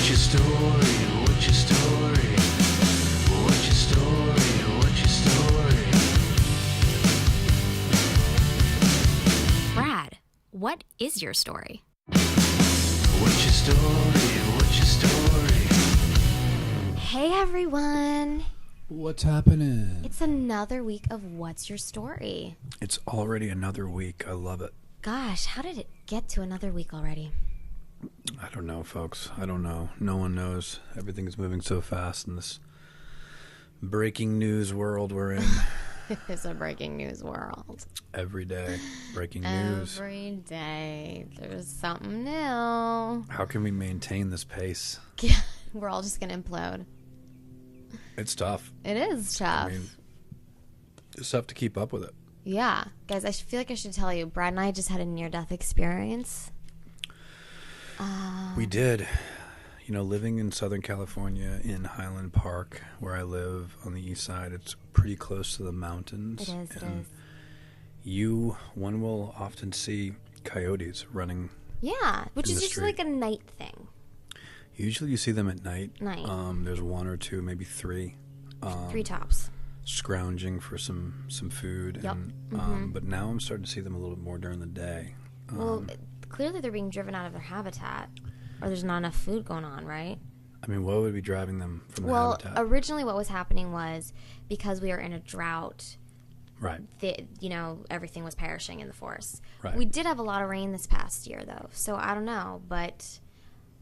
What's your story? What's your story? What's your story? What's your story? Brad, what is your story? What's your story? What's your story? Hey everyone! What's happening? It's another week of What's Your Story? It's already another week. I love it. Gosh, how did it get to another week already? I don't know, folks. I don't know. No one knows. Everything is moving so fast in this breaking news world we're in. It's a breaking news world. Every day, breaking news. Every day, there's something new. How can we maintain this pace? We're all just going to implode. It's tough. It is tough. I mean, it's tough to keep up with it. Yeah. Guys, I feel like I should tell you, Brad and I just had a near-death experience. We did. You know, living in Southern California in Highland Park, where I live on the east side, it's pretty close to the mountains. It is, it is. One will often see coyotes running. Yeah, which in is the usually street. like a night thing. Usually you see them at night. Night. There's one or two, maybe three. Three tops. Scrounging for some food. Yep. And, but now I'm starting to see them a little more during the day. Well, clearly they're being driven out of their habitat. Or there's not enough food going on, right? I mean, what would be driving them from the Well, habitat? originally what was happening was because we were in a drought, Right. Everything was perishing in the forests. Right. We did have a lot of rain this past year, though. So I don't know. But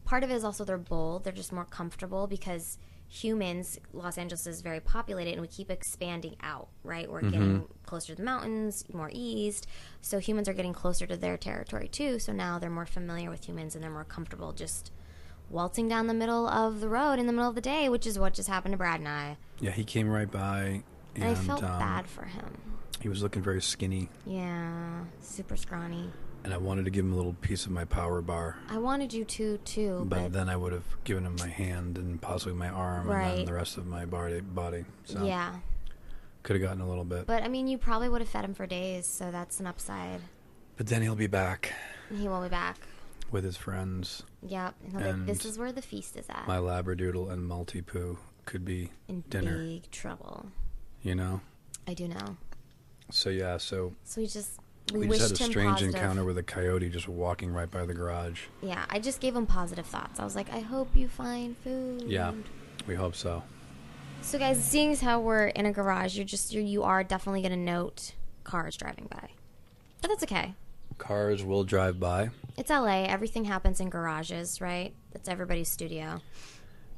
part of it is also they're bold. They're just more comfortable because humans, Los Angeles is very populated, and we keep expanding out, right? We're getting closer to the mountains, more east. So humans are getting closer to their territory, too. So now they're more familiar with humans, and they're more comfortable just waltzing down the middle of the road in the middle of the day, which is what just happened to Brad and I. Yeah, he came right by. And I felt bad for him. He was looking very skinny. Yeah, super scrawny. And I wanted to give him a little piece of my power bar. I wanted you to, too. But then I would have given him my hand and possibly my arm and then the rest of my body. So yeah. Could have gotten a little bit. But, I mean, you probably would have fed him for days, so that's an upside. But then he'll be back. He will be back. With his friends. Yep. And he'll be like, this is where the feast is at. My Labradoodle and Multi-Poo could be in dinner. Big trouble. You know? I do know. So, yeah, so we just had a strange encounter with a coyote just walking right by the garage. Yeah, I just gave him positive thoughts. I was like, I hope you find food. Yeah, we hope so. So, guys, seeing as how we're in a garage, you are definitely going to note cars driving by. But that's okay. Cars will drive by. It's LA. Everything happens in garages, right? That's everybody's studio.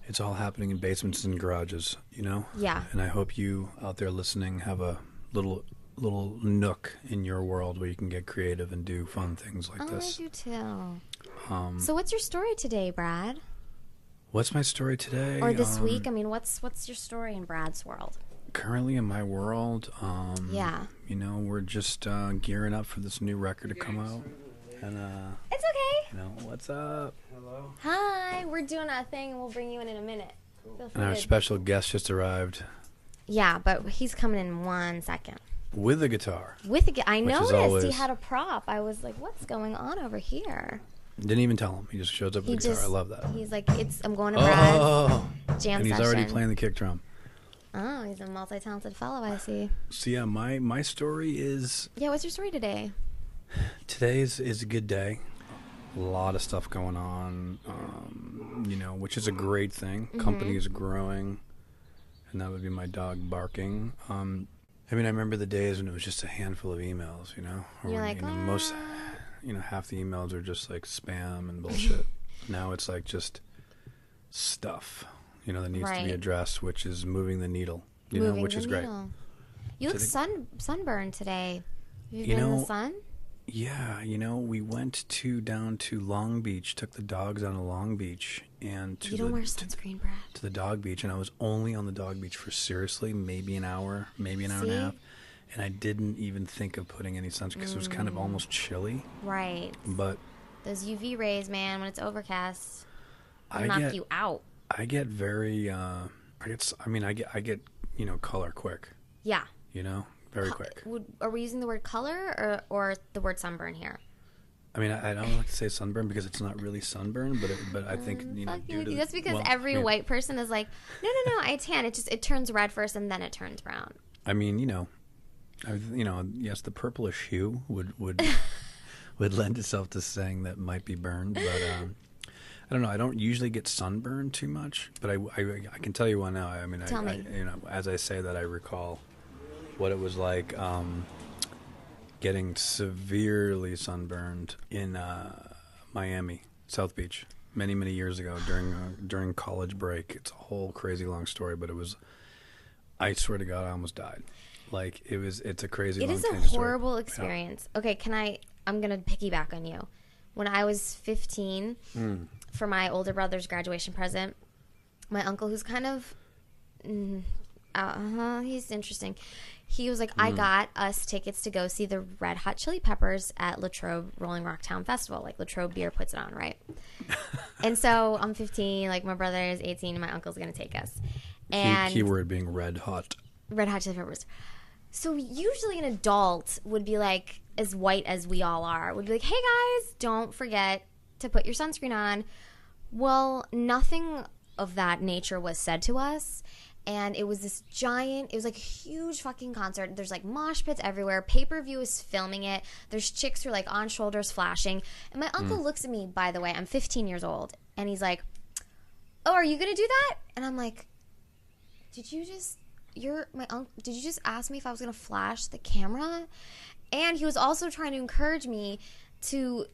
It's all happening in basements and garages, you know? Yeah. And I hope you out there listening have a little nook in your world where you can get creative and do fun things like this. I do too. So what's your story today, Brad? What's my story today? Or this week? I mean, what's your story in Brad's world? Currently in my world, yeah. You know, we're just gearing up for this new record to come out. And it's okay. You know, what's up? Hello. Hi, we're doing a thing and we'll bring you in a minute. And our special guest just arrived. Yeah, but he's coming in 1 second. With a guitar. I noticed he had a prop. I was like, what's going on over here? Didn't even tell him. He just shows up with a guitar. I love that. He's like, I'm going to Brad's jam and he's session. already playing the kick drum. Oh, he's a multi-talented fellow, I see. So yeah, my story is... Yeah, what's your story today? Today is a good day. A lot of stuff going on, you know, which is a great thing. Company is growing, and that would be my dog barking. I mean, I remember the days when it was just a handful of emails, you know? Or You're when, like, most, half the emails are just like spam and bullshit. Now it's like just stuff, you know, that needs to be addressed, which is moving the needle, which is great. You look sunburned today. Have you been in the sun? Yeah, we went down to Long Beach, took the dogs down to Long Beach, and you don't wear sunscreen, Brad. To the dog beach, and I was only on the dog beach for seriously maybe an hour, maybe an hour and a half, and I didn't even think of putting any sunscreen because it was kind of almost chilly. Right. But those UV rays, man, when it's overcast, knock you out. I get very, I get color quick. Yeah. Very quick. Are we using the word color or the word sunburn here? I mean, I don't like to say sunburn because it's not really sunburn, but I think that's because every white person is like, no, I tan. It turns red first and then it turns brown. I mean, yes, the purplish hue would lend itself to saying that might be burned, but I don't know. I don't usually get sunburned too much, but I can tell you one now. I mean, Tell me. As I say that, I recall what it was like getting severely sunburned in Miami, South Beach, many years ago during college break. It's a whole crazy long story, but it was. I swear to God, I almost died. Like it's a crazy. It long is a horrible story. Experience. Yeah. Okay, I'm gonna piggyback on you. When I was 15, for my older brother's graduation present, my uncle, who's kind of, he's interesting. He was like, I got us tickets to go see the Red Hot Chili Peppers at Latrobe Rolling Rock Town Festival. Like, Latrobe Beer puts it on, right? And so I'm 15, like, my brother is 18, and my uncle's going to take us. And keyword being red hot. Red Hot Chili Peppers. So usually an adult would be like, as white as we all are, would be like, hey guys, don't forget to put your sunscreen on. Well, nothing of that nature was said to us. And it was this giant, it was like a huge fucking concert. There's like mosh pits everywhere. Pay-per-view is filming it. There's chicks who are like on shoulders flashing. And my uncle looks at me, by the way, I'm 15 years old. And he's like, oh, are you going to do that? And I'm like, did you just ask me if I was going to flash the camera? And he was also trying to encourage me to,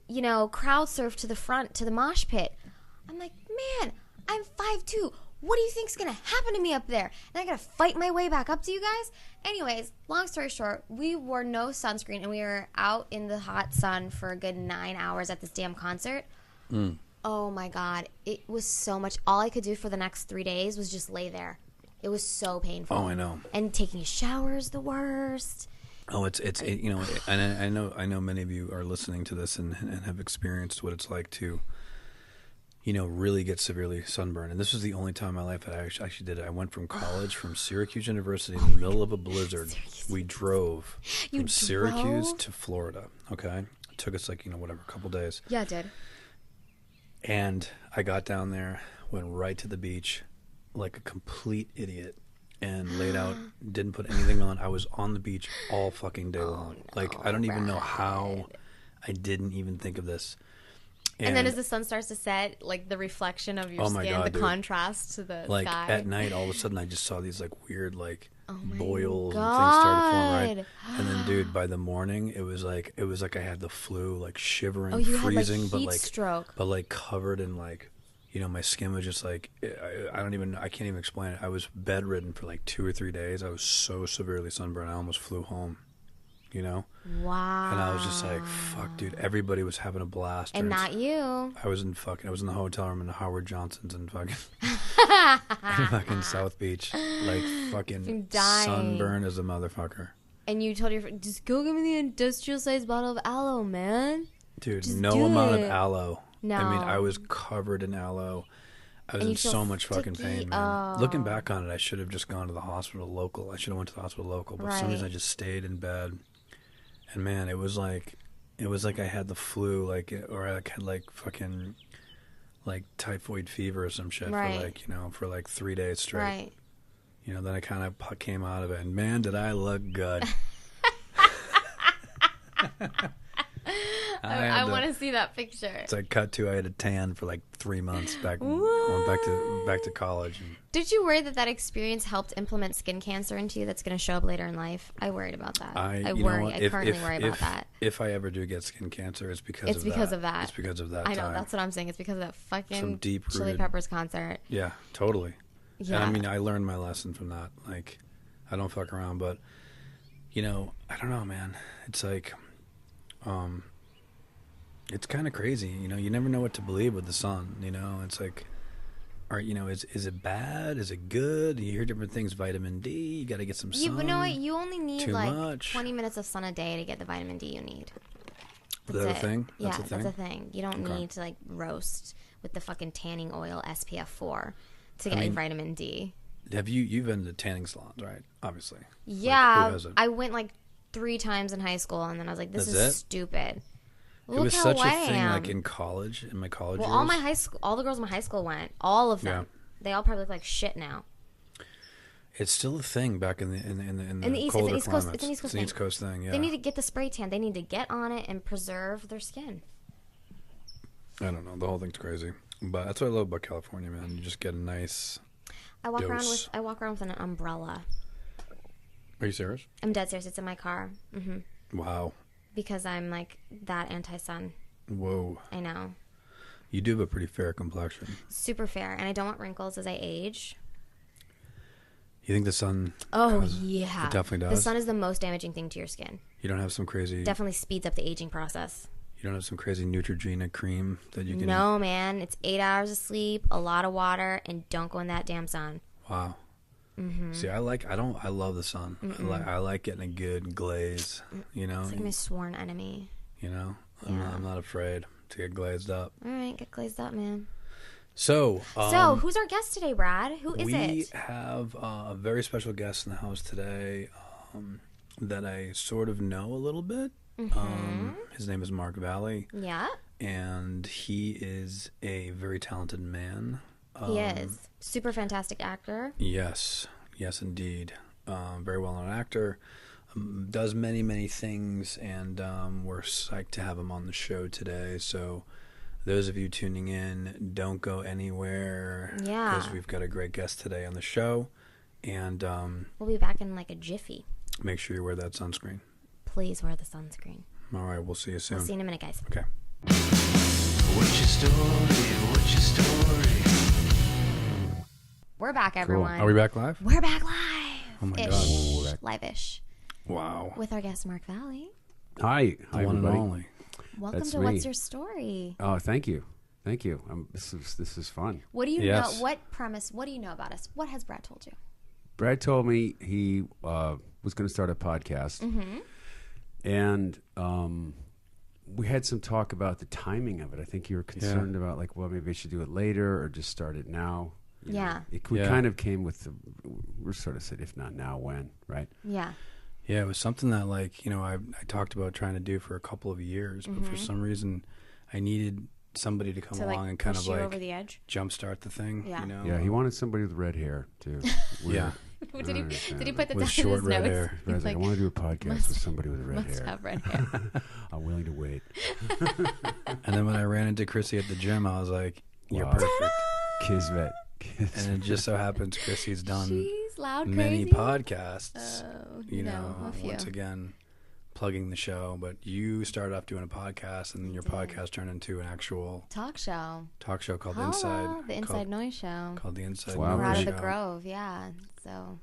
crowd surf to the front, to the mosh pit. I'm like, man, I'm 5'2". What do you think's going to happen to me up there? And I got to fight my way back up to you guys? Anyways, long story short, we wore no sunscreen, and we were out in the hot sun for a good 9 hours at this damn concert. Oh, my God. It was so much. All I could do for the next 3 days was just lay there. It was so painful. Oh, I know. And taking a shower is the worst. Oh, it's and I know many of you are listening to this and have experienced what it's like to, really get severely sunburned. And this was the only time in my life that I actually did it. I went from college, from Syracuse University, in the middle of a blizzard. We drove from Syracuse to Florida. Okay, it took us a couple days. Yeah, it did. And I got down there, went right to the beach, like a complete idiot. And laid out, didn't put anything on. I was on the beach all fucking day long. No, I don't even know how I didn't even think of this. And then as the sun starts to set, like the reflection of your skin, the contrast to the sky. At night, all of a sudden, I just saw these weird boils God. And things started forming. Right? And then, dude, by the morning, it was like I had the flu, shivering, freezing, had, heat stroke. but covered in my skin was just I can't even explain it. I was bedridden for 2 or 3 days. I was so severely sunburned, I almost flew home, Wow. And I was just like, fuck, dude, everybody was having a blast. And not you. I was in the hotel room in the Howard Johnson's in fucking, in fucking South Beach, fucking sunburned as a motherfucker. And you told your friend, just go give me the industrial sized bottle of aloe, man. Dude, just no amount of aloe. No. I mean, I was covered in aloe. I was in so much fucking pain, man. Looking back on it, I should have just gone to the hospital local. I should have went to the hospital local, but for some reason I just stayed in bed. And man, it was like I had the flu, or I had fucking typhoid fever or some shit for 3 days straight. Right. Then I kind of came out of it, and man, did I look good. I want to see that picture. It's cut to I had a tan for 3 months going back to college. Did you worry that experience helped implement skin cancer into you that's going to show up later in life? I worried about that. I currently worry about that. If I ever do get skin cancer, it's because of that. It's because of that. I know, that's what I'm saying. It's because of that fucking some deep Chili Peppers concert. Yeah, totally. Yeah. And I mean, I learned my lesson from that. I don't fuck around, but I don't know, man. It's it's kind of crazy, you never know what to believe with the sun, it's is it bad? Is it good? You hear different things, vitamin D, you got to get some sun. Yeah, but no, you only need much. 20 minutes of sun a day to get the vitamin D you need. That's a thing? That's a thing. You don't need to roast with the fucking tanning oil SPF 4 to get your vitamin D. You've been to tanning salons, right? Obviously. Yeah, I went 3 times in high school, and then I was like, this is stupid. It was how such a white I thing, am. like in college, in my college Well, years. all my high school, all the girls in my high school went. All of them. They all probably look like shit now. It's still a thing back in the East, colder it's an East Coast, climates. it's an East Coast It's an thing. East Coast thing. Yeah. They need to get the spray tan. They need to get on it and preserve their skin. I don't know. The whole thing's crazy, but that's what I love about California, man. You just get a nice. I walk around Dose. with an umbrella. Are you serious? I'm dead serious. It's in my car. Wow. Because I'm like that anti-sun. Whoa. I know. You do have a pretty fair complexion. Super fair, and I don't want wrinkles as I age. You think the sun? Oh, causes- yeah. It definitely The does. sun is the most damaging thing to your skin. You don't have some crazy. Definitely speeds up the aging process. You don't have some crazy Neutrogena cream that you can. No, man. It's 8 hours of sleep, a lot of water, and don't go in that damn sun. Wow. See, I love the sun. I like getting a good glaze. You know. It's like my sworn enemy. You know. Yeah. I'm not afraid to get glazed up. All right, get glazed up, man. So. So, who's our guest today, Brad? Who is we it? have a very special guest in the house today that I sort of know a little bit. His name is Mark Valley, Yeah, and he is a very talented man. he is. Super fantastic actor. Yes, indeed. Very well-known actor. Does many things, and we're psyched to have him on the show today. So those of you tuning in, don't go anywhere. Yeah. Because we've got a great guest today on the show. And We'll be back in like a jiffy. make sure you wear that sunscreen. Please wear the sunscreen. All right, we'll see you soon. We'll see you in a minute, guys. Okay. What's your story? What's your story? We're back, everyone. Are we back live? We're back live. Oh my Ish. God. Live-ish. Wow. With our guest, Mark Valley. Hi, The hi one and everybody. only. Welcome That's to me. What's Your Story? Oh, thank you. This is fun. What do you Yes. know? What premise? What do you know about us? What has Brad told you? Brad told me he was going to start a podcast, and we had some talk about the timing of it. I think you were concerned about like, well, maybe I should do it later or just start it now. You know, Yeah. we Yeah. kind of came with we're sort of said, if not now, when, right? Yeah. Yeah, it was something that, like, you know, I talked about trying to do for a couple of years, but for some reason I needed somebody to come To along like and kind push of you like over the edge. jumpstart the thing. Yeah. You know? Yeah, he wanted somebody with red hair too. Yeah. Did he put that With down short in his red notes? hair. Brad's like, I want to do a podcast with somebody with red Must hair. have red hair. I'm willing to wait. And then when I ran into Chrissy at the gym, I was like, "You're Wow. perfect." Kismet. And it just so happens Chrissy's done She's loud, many crazy. podcasts. Oh, You know, a few. once again, plugging the show. But you started off doing a podcast, and then your podcast turned into an actual Talk show. talk show called Hello, Inside. the Inside Noise Show. Called the Inside Wow. We're out of Noise the Show, Grove, yeah. So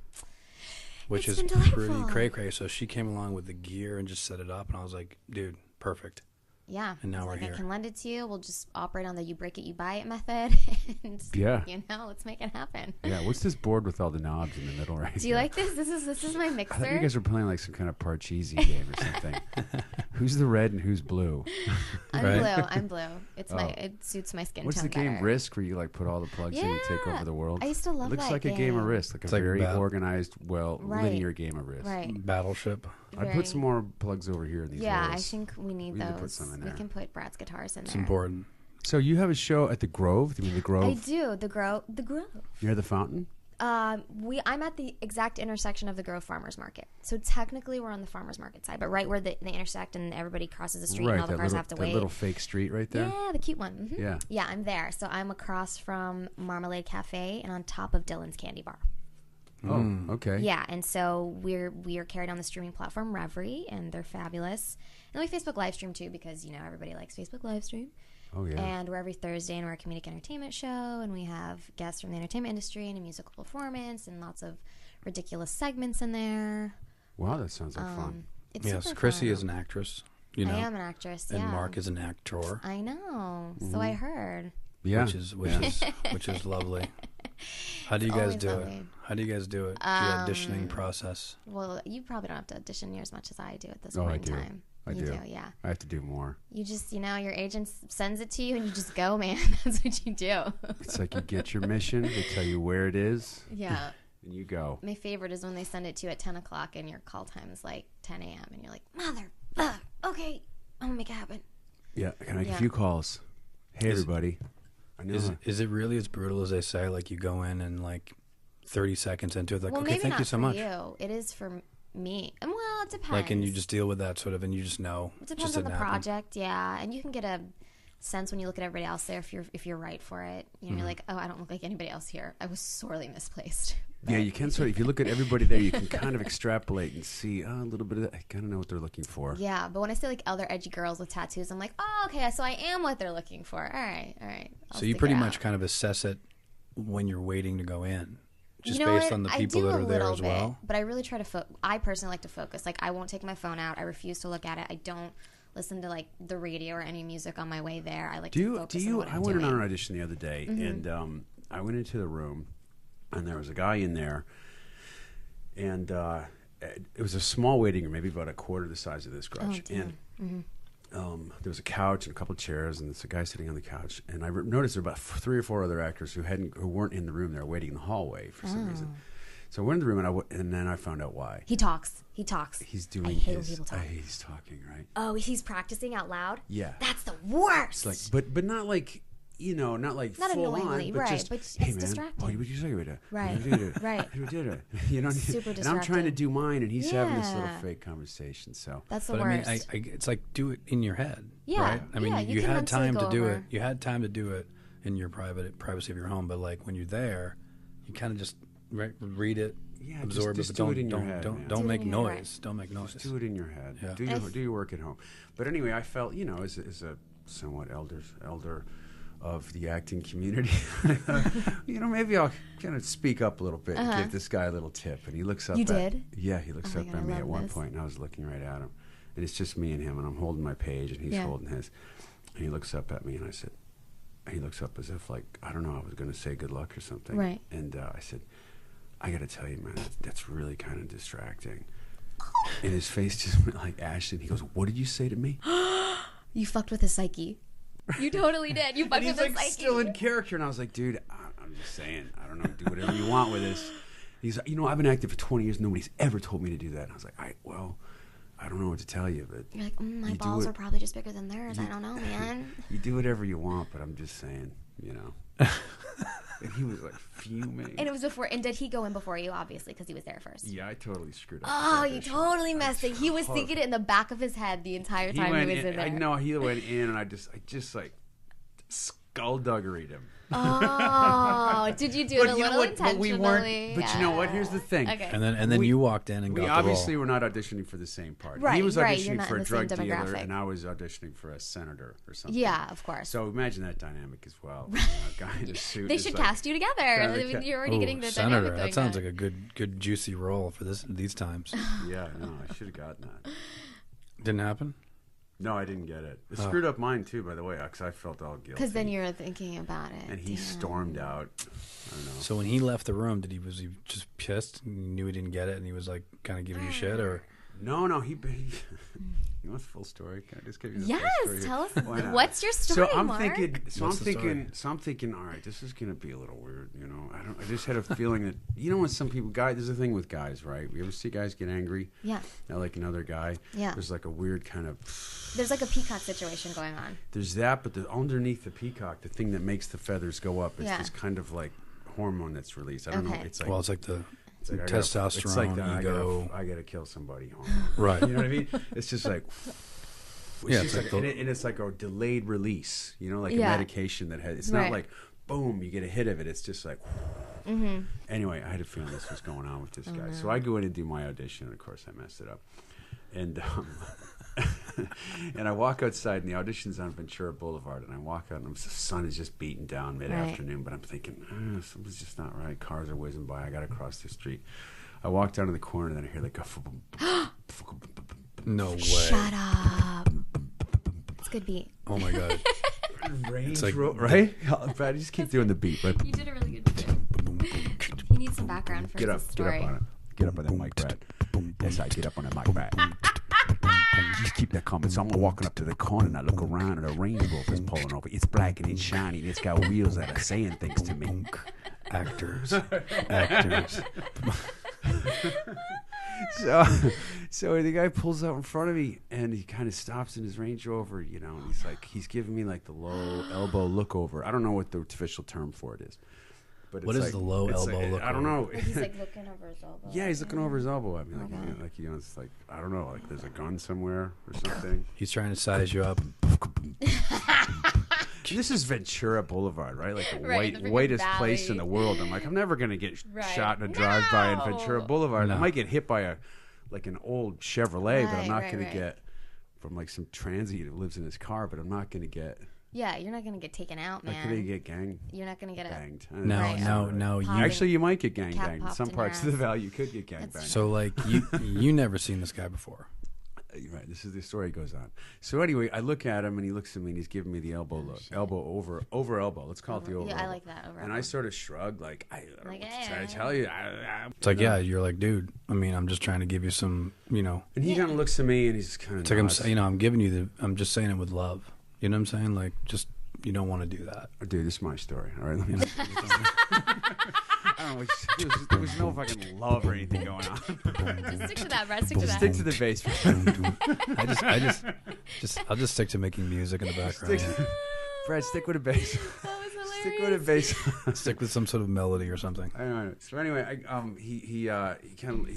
which It's is been pretty delightful. cray-cray. So she came along with the gear and just set it up, and I was like, dude, perfect. yeah, And now I was we're like, here. I can lend it to you. We'll just operate on the you break it, you buy it method. And, Yeah. you know, let's make it happen. Yeah, what's this board with all the knobs in the middle right Do you here? like this? This is my I thought you mixer. guys were playing like some kind of Parcheesi game or something. Who's the red and who's blue? I'm Right? blue. I'm blue. It's my Oh. it suits my skin What's tone the game better. Risk where you like put all the plugs in and take Yeah. over the world? I used to love It looks that like a game of game. Risk, like It's a like very bat- organized, Right. linear game of Risk. Right. Battleship. I'd Very- put some more plugs over here in these Yeah, I rows. think we need We need to those. put some in We there. can put Brad's guitars in It's there. important. So you have a show at the Grove? Do you mean the I Grove do. The Grove. The Grove. near the fountain? I'm at the exact intersection of the Grove Farmers Market. So technically we're on the Farmers Market side, but right where they intersect and everybody crosses the street and all the that cars little, have to that wait. little fake street right there. Yeah, the cute one. Yeah. Yeah, I'm there. So I'm across from Marmalade Cafe and on top of Dylan's Candy Bar. Oh, okay. Yeah, and so we are carried on the streaming platform Reverie, and they're fabulous. And we Facebook live stream too because you know everybody likes Facebook live stream. Oh yeah. And we're every Thursday, and we're a comedic entertainment show, and we have guests from the entertainment industry and a musical performance, and lots of ridiculous segments in there. Wow, that sounds like fun. It's Yes, super Chrissy fun. is an actress. You know, I am an actress. and Yeah, Mark is an actor, I know. So I heard. Yeah. which is lovely. How do you guys always do lovely. it? How do you guys do it? The auditioning process. Well, you probably don't have to audition near as much as I do at this Oh, I point do. in time. I You do. yeah. I have to do more. You just, your agent sends it to you, and you just go, man. That's what you do. It's like you get your mission, they tell you where it is, Yeah. and you go. My favorite is when they send it to you at 10 o'clock, and your call time is like 10 a.m., and you're like, mother, okay, I'm going to make it happen. Yeah, I can make Yeah. a few calls. Hey, everybody. I know. Is it really as brutal as they say? Like you go in and like 30 seconds into it, like, Well, okay, maybe thank not you so for much. you. It is for me. And well, it depends. Like, and you just deal with that sort of, and you just know. It depends just on the didn't happen. project, yeah. And you can get a sense when you look at everybody else there if you're right for it. You know, you're like, oh, I don't look like anybody else here. I was sorely misplaced. Yeah, you can sort of, if you look at everybody there, you can kind of extrapolate and see a little bit of that. I kind of know what they're looking for. Yeah, but when I say like other edgy girls with tattoos, I'm like, oh, okay, so I am what they're looking for. All right. I'll So you stick pretty it much out. kind of assess it when you're waiting to go in, just You know based what? on the I people do that a are there little as bit, well. But I really try to I personally like to focus. Like, I won't take my phone out. I refuse to look at it. I don't listen to like the radio or any music on my way there. I like to focus on what I'm I went doing. on an audition the other day, and I went into the room, and there was a guy in there, and it was a small waiting room, maybe about a quarter the size of this garage. dear. And there was a couch and a couple of chairs, and there's a guy sitting on the couch. And I noticed there were about 3 or 4 other actors who weren't in the room. They were waiting in the hallway for some reason. So I went in the room, and then I found out why. He talks. He's doing I hate when people talk. he's talking, right? Oh, he's practicing out loud? Yeah. That's the worst. It's like, but not like, not like Not full annoyingly, on, but right, just, but it's hey man, distracting. what you say about that? Right, right. You did it. You know, Super and I'm trying to distracting. do mine, and he's having this little Yeah. fake conversation. So That's the But worst. I mean, it's like do it in your head, Yeah, right? I mean, yeah, you you can had mentally time go to do over. it. You had time to do it in your privacy of your home. But like when you're there, you kind of just read it, yeah, absorb just it, do but it in your don't head, don't man. don't Do it make in your head, noise. Don't make noise. do it in your head. Yeah. Do your work at home. But anyway, I felt, as a somewhat elder of the acting community, maybe I'll kind of speak up a little bit and give this guy a little tip. And he looks up. You at, did? Yeah, he looks Oh my up God, at I me at love one this. point, and I was looking right at him, and it's just me and him, and I'm holding my page, and he's Yeah. holding his, and he looks up at me, and I said, he looks up as if like I don't know, I was going to say good luck or something, Right. And I said, I got to tell you, man, that's really kind of distracting. And his face just went like ashen. He goes, "What did you say to me?" You fucked with his psyche. You totally did. You fucked And with he's his like psyche. still in character, and I was like, "Dude, I'm just saying, I don't know, do whatever you want with this." He's like, "I've been acting for 20 years. Nobody's ever told me to do that." And I was like, I don't know what to tell you, but You're like, my you do balls it- are probably just bigger than theirs. I don't know, man. you do whatever you want, but I'm just saying, And he was like fuming. And it was before. And did he go in before you? Obviously, because he was there first. Yeah, I totally screwed up. Oh, that you audition. totally messed it. He was totally- thinking it in the back of his head the entire time he, went was in, in there. I know he went in, and I just like skullduggered him. Oh, did you do it a little intentionally? But we weren't. But you know what? Here's the thing. Okay. And then We- you walked in and We got the obviously role. were not auditioning for the same part. He Right, was right, you're auditioning not for in a the same drug dealer, demographic. and I was auditioning for a senator or something. Yeah, of course. So imagine that dynamic as well. A guy in a suit. They is should like- cast you together. Kinda I mean, you're already Ooh, getting the senator. dynamic going That sounds on. like a good juicy role for these times. Yeah, no, I should have gotten that. Didn't happen. No, I didn't get it. It Oh. screwed up mine too, by the way, because I felt all guilty. Because then you're thinking about it. And he Damn. stormed out. I don't know. So when he left the room, was he just pissed? And he knew he didn't get it, and he was like kind of giving you shit, or No, he you want the full story? Can I just give you the full Yes, story? tell us. Why not? What's your story, So I'm Mark? thinking. What's the story? So I'm thinking. All right, this is gonna be a little weird. I just had a feeling that when some people, there's a thing with guys, right? We ever see guys get angry? Yeah. At like another guy. Yeah. There's like a weird kind of. There's like a peacock situation going on. There's that, but underneath the peacock, the thing that makes the feathers go up is Yeah. this kind of like hormone that's released. I don't know. Okay. It's like. well, it's like the it's like testosterone, it's like the, ego. I gotta kill somebody. Right. You know what I mean? It's just like. Yeah, It's it's just like and it's like a delayed release. Like Yeah. a medication that has. It's Right. not like boom, you get a hit of it. It's just like. Mm-hmm. Anyway, I had a feeling this was going on with this Oh, guy, no. so I go in and do my audition, and of course I messed it up. And and I walk outside, and the audition's on Ventura Boulevard, and I walk out, and the sun is just beating down mid-afternoon, but I'm thinking, something's just not right. Cars are whizzing by. I got to cross the street. I walk down to the corner, and then I hear like a No way. Shut up. It's a good beat. Oh my god. Range like- right? Brad, you just keep doing the beat, right? You did a really good beat. You need some background for Get up, this get story. up on it. Get up on that mic, Brad. Yes, I get up on that mic, Brad. Just keep that coming. So I'm walking up to the corner and I look around and a Range Rover is pulling over. It's black and it's shiny and it's got wheels that are saying things to me. Actors. So the guy pulls out in front of me, and he kind of stops in his Range Rover, you know, and he's giving me like the low elbow look over. I don't know what the official term for it is. But What is the low elbow look I don't know. Like he's like looking over his elbow. Yeah, he's looking over his elbow at me, like you know, it's like I don't know, like there's a gun somewhere or something. He's trying to size you up. This is Ventura Boulevard, right? Like the Right, the freaking whitest place in valley. the world. I'm like, I'm never gonna get Right. shot in a drive-by in No. Ventura Boulevard. No. I might get hit by an old Chevrolet, but I'm Right, not right, gonna right. get from like some transient who lives in his car. But I'm not gonna get. Yeah, you're not gonna get taken out, Like, man. gonna get gang You're not gonna get banged. No, Right. no. Popping- Actually, you might get gang Cap banged. In popped some in parts of your the ass. valley, you could get gang banged. So like you never seen this guy before. You're right. This is the story goes on. So anyway, I look at him and he looks at me and he's giving me the elbow look, elbow over elbow. Let's call it the over. Yeah, I elbow. like that, over And I elbow. sort of shrug, like I don't Like, know what to eh. tell you. It's like, yeah, you're like, dude. I mean, I'm just trying to give you some, you know. And he kind of looks at me and he's kind of. It's like I'm giving you I'm just saying it with love. You know what I'm saying? Like, just you don't want to do that. Dude, this is my story. All right, let me. I don't know. There was no fucking love or anything going on. Just stick to that, Brad. Stick to that. Stick to the bass. I'll just stick to making music in the background. Brad, stick with a bass. That was hilarious. Stick with a bass. Stick with some sort of melody or something. I know. So anyway, he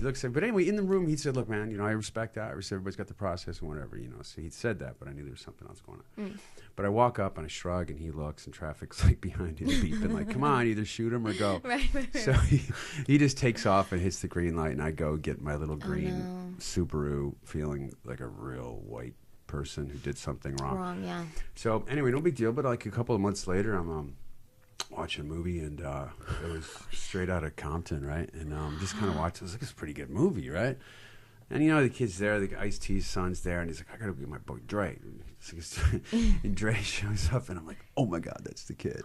looks at. But anyway, in the room, he said, "Look, man, you know, I respect that. I respect everybody's got the process and whatever, you know." So he said that, but I knew there was something else going on. But I walk up and I shrug, and he looks, and traffic's like behind his beeping, like, "Come on, either shoot him or go." Right. So he just takes off and hits the green light, and I go get my little green Subaru, feeling like a real white person who did something wrong. Yeah. So anyway, no big deal. But like a couple of months later, I'm watching a movie, and it was straight out of Compton, right? And just kind of watching. I was like, "It's a pretty good movie, right?" And you know, the kid's there, the Ice-T's son's there, and he's like, "I gotta get my boy Dre." And Dre shows up, and I'm like, "Oh my god, that's the kid!"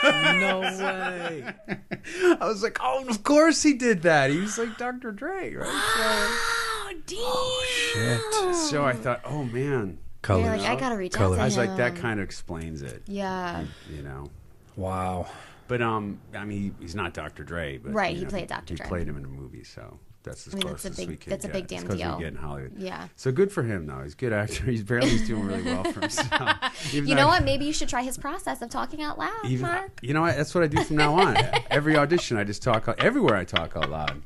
No way. I was like, "Oh, of course he did that." He was like Dr. Dre, right? Oh, damn. Shit. So I thought, "Oh man." You're Colors. like, I gotta reach out Colors. to I him. was like, that kind of explains it, Yeah. you know. Wow. But I mean, he's not Dr. Dre, but Right, you he know, played Dr. Dre. He played him in a movie, so that's as I mean, close that's a as we big- can that's a get. big It's damn 'cause deal. we get in Hollywood. Yeah. So good for him, though. He's a good actor. He's doing really well for himself. Even You though know what? Maybe you should try his process of talking out loud, Even, Mark. you know what? That's what I do from now on. Every audition, I just talk. Everywhere I talk out loud.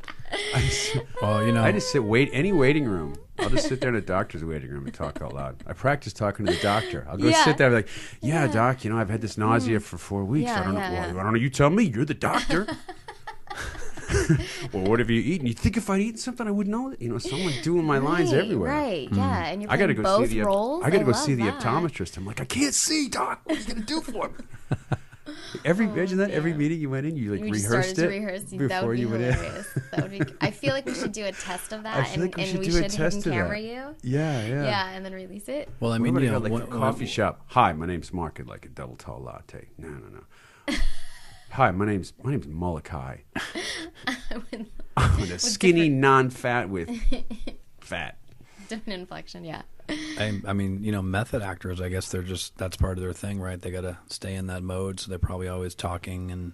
Well, you know, I just any waiting room. I'll just sit there in a doctor's waiting room and talk out loud. I practice talking to the doctor. I'll go Yeah. sit there and be like, yeah, doc, you know, I've had this nausea for 4 weeks. Yeah, I don't know. yeah, Well, yeah. I don't know. You tell me. You're the doctor. Well, what have you eaten? You think if I'd eaten something, I would know that? You know, someone's doing my lines everywhere. Right, yeah. And you're I playing gotta go both see the. roles. I gotta go love see the that. optometrist. I'm like, I can't see, doc. What are you gonna do for me? Imagine that every meeting you went in, you like We just rehearsed started it to rehearse. before That would be you went hilarious. That would be. I feel like we should do a test of that, I feel like we should we do a should test hidden of that. camera you. Yeah. Yeah, and then release it. well, I What mean, about you a know, guy like a coffee shop? Hi, my name's Mark. I'd like a double tall latte. No. Hi, my name's Molokai. I'm a skinny, non-fat with fat. Different inflection, yeah. I mean, you know, method actors, I guess that's part of their thing, right? They got to stay in that mode, so they're probably always talking and,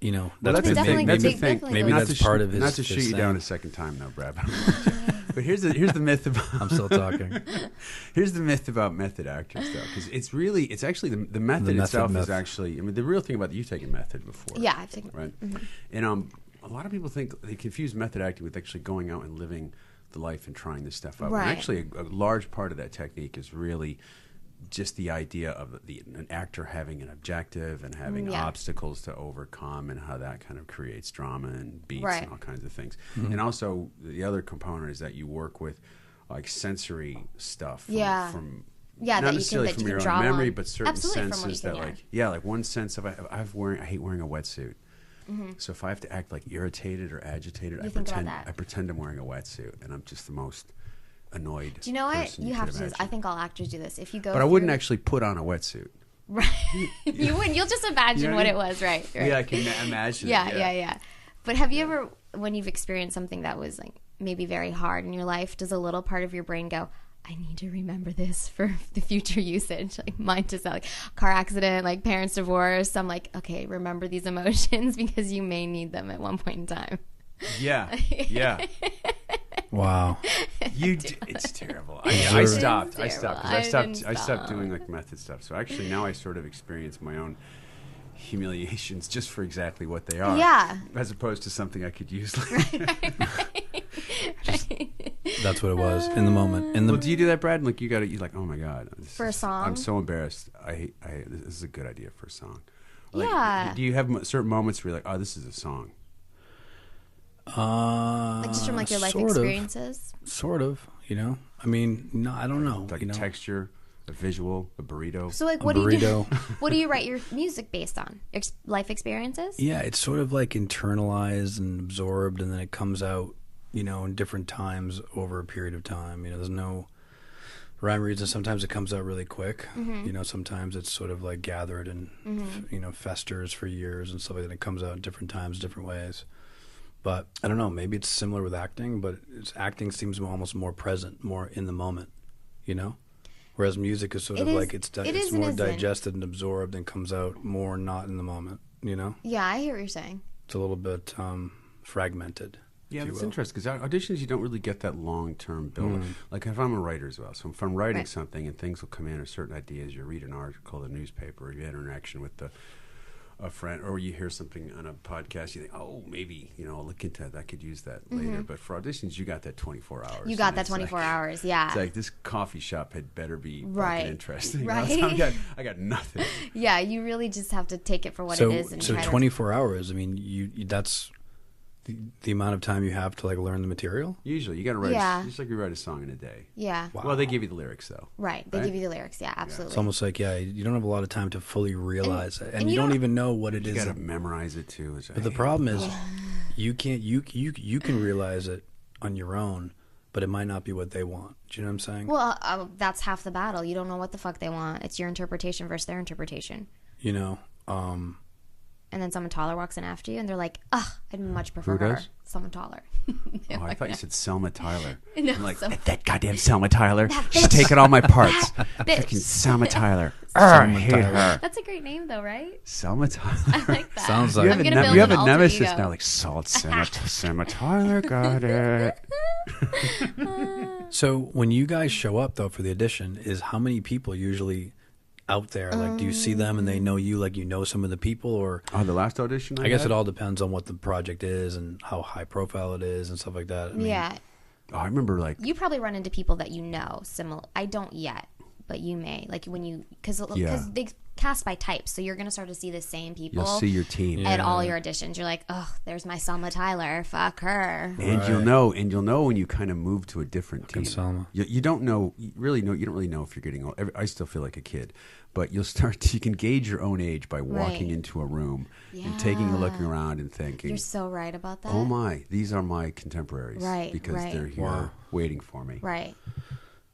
you know, Well, that's that's the definitely- thing. they That's the thing. definitely Maybe go- that's part of his. Not to shoot his you down thing. a second time, though, Brad. But here's the myth about. I'm still talking. Here's the myth about method actors, though, because it's actually the method The method itself is myth. actually. I mean, the real thing about you've taken method before. Yeah, I've taken. Right. And a lot of people think they confuse method acting with actually going out and living the life and trying this stuff out. Right. And actually, a large part of that technique is really just the idea of an actor having an objective and having Yeah. obstacles to overcome, and how that kind of creates drama and beats Right. and all kinds of things. And also, the other component is that you work with like sensory stuff from, Yeah. from Yeah, not that you can- necessarily that from you your can own draw memory, on. but certain Absolutely, from what senses you can that hear. like one sense of I hate wearing a wetsuit. So if I have to act like irritated or agitated, I You think about pretend that. I pretend I'm wearing a wetsuit, and I'm just the most annoyed. Do you know what? person You have could to do this. I imagine. think all actors do this. If you go, But I wouldn't through- actually put on a wetsuit. Right. You wouldn't. You'll just imagine You know what what I it was, right? Yeah, I can imagine. Yeah. But have you ever, when you've experienced something that was like maybe very hard in your life, does a little part of your brain go, I need to remember this for the future usage? Like mine just like car accident, like parents divorce. I'm like, okay, remember these emotions because you may need them at one point in time. Yeah. Wow. It's terrible. I Observe. stopped. I It's stopped. 'Cause terrible. I stopped. didn't I stopped stop. doing like method stuff. So actually, now I sort of experience my own humiliations just for exactly what they are. Yeah. As opposed to something I could use later. That's what it was in the moment. In the Well, do you do that, Brad? Like you're like, oh my god, For a song? I'm so embarrassed. This is a good idea for a song. Like, Yeah. Do you have certain moments where you're like, oh, this is a song? Like just from like your life sort of. experiences. Sort of, you know. I mean, no, I don't know. Like you a know? texture, a visual, a burrito. So like, A what do you do? burrito. What do you write your music based on? Life experiences? Yeah, it's sort of like internalized and absorbed, and then it comes out, you know, in different times over a period of time. You know, there's no rhyme or reason. Sometimes it comes out really quick. Mm-hmm. You know, sometimes it's sort of like gathered and you know, festers for years and stuff like that. It comes out in different times, different ways. But I don't know. Maybe it's similar with acting, but acting seems almost more present, more in the moment. You know, whereas music is sort It of is- like it's it is and more isn't. digested and absorbed and comes out more not in the moment. You know, Yeah, I hear what you're saying. it's a little bit fragmented. Yeah, if you that's will. interesting because auditions you don't really get that long-term build. Like if I'm a writer as well, so if I'm writing Right. something and things will come in or certain ideas, you read an article in the newspaper, or you have interaction with a friend, or you hear something on a podcast, you think, oh, maybe I'll look into that. I could use that later. But for auditions, you got that 24 hours. You got and that it's 24 like- hours, yeah. It's like this coffee shop had better be Right. fucking interesting. Right. I got nothing. Yeah, you really just have to take it for what So, it is. And so try 24 hours. I mean, you that's the amount of time you have to like learn the material. Usually, you got to write. Yeah. Just like you write a song in a day. Yeah, Wow. Well, they give you the lyrics though. right. They Right? give you the lyrics. Yeah, absolutely. It's almost like you don't have a lot of time to fully realize it, and and you you don't don't- even know what it You is. got to memorize it too. It's But the like, problem is, you can't. You can realize it on your own, but it might not be what they want. Do you know what I'm saying? Well, that's half the battle. You don't know what the fuck they want. It's your interpretation versus their interpretation. You know. And then someone taller walks in after you, and they're like, "Ugh, I'd much prefer Who her, does? someone taller." Oh, I thought you said Selma Tyler. No, I'm like, Selma- that goddamn Selma Tyler. She's bitch. taking all my parts. bitch. Fucking Selma Tyler. I hate her. That's a great name, though, right? Selma Tyler. I like that. Sounds You like have, I'm a, gonna nem- build you have an a alter nemesis ego. now, like Salt Selma Tyler. Got it. So when you guys show up though for the audition, is how many people usually out there? Like, do you see them and they know you? Like, you know some of the people, or Oh, the last audition. I guess had? it all depends on what the project is and how high profile it is and stuff like that. I mean, Yeah, Oh, I remember like you probably run into people that you know. Similar. I don't yet, but you may. Like when you, because Yeah. they cast by types, so you're gonna start to see the same people. you'll see your team. at all your auditions. You're like, oh, there's my Selma Tyler. Fuck her. And you'll know when you kind of move to a different team. Selma. You don't know, you don't really know if you're getting old. I still feel like a kid, but you can gauge your own age by walking Right. into a room and taking a look around and thinking, You're so right about that. oh my, these are my contemporaries. Right, Because right. they're here Wow. waiting for me. Right.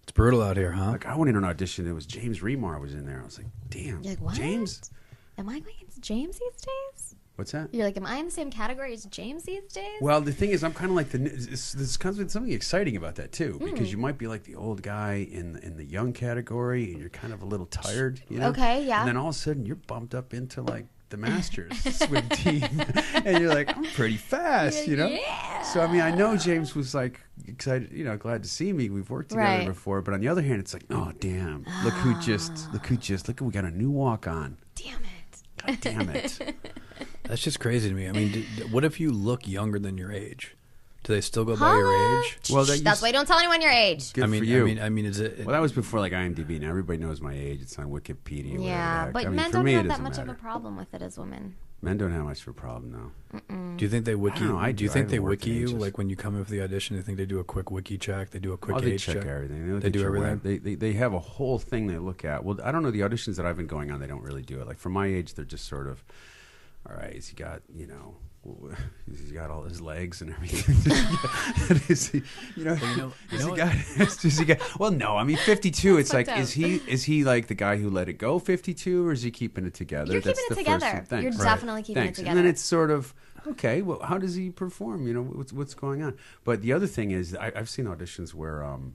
It's brutal out here, huh? Like I went in an audition, it was James Remar was in there. I was like, damn, You're like, what? James? Am I going against James these days? What's that? You're like, am I in the same category as James these days? Well, the thing is, I'm kind of like there's kind of something exciting about that too, because you might be like the old guy in the young category, and you're kind of a little tired, you know. Okay, yeah. And then all of a sudden, you're bumped up into like the Masters swim team, and you're like, I'm pretty fast, you know. Yeah. So I mean, I know James was like excited, glad to see me. We've worked together Right. before, but on the other hand, it's like, oh damn, look who we got a new walk on. Damn it. God damn it. That's just crazy to me. I mean, what if you look younger than your age? Do they still go by your age? Well, That's why you don't tell anyone your age. Good I mean, for you. I mean, is it? Well, that was before like IMDb. Now everybody knows my age. It's on Wikipedia. whatever Yeah, the heck. but I mean, men for don't me, have it that doesn't much of matter. a problem with it as women. Men don't have much of a problem though. do you think they wiki? I don't know, I do you do. I think they haven't worked wiki in you? ages. Like when you come in for the audition, they think they do a quick wiki check. They do a quick Oh, they age check everything. They do your everything? web. They have a whole thing they look at. Well, I don't know the auditions that I've been going on. They don't really do it. Like for my age, they're just sort of, all right. He's got he's got all his legs and everything. Is he, does he got? Well, no. I mean, 52. It's like, fucked up. is he like the guy who let it go? 52, or is he keeping it together? You're That's keeping the it together. first thing. You're Right. definitely keeping Thanks. it And together. then it's sort of okay. Well, how does he perform? What's going on? But the other thing is, I've seen auditions where I'm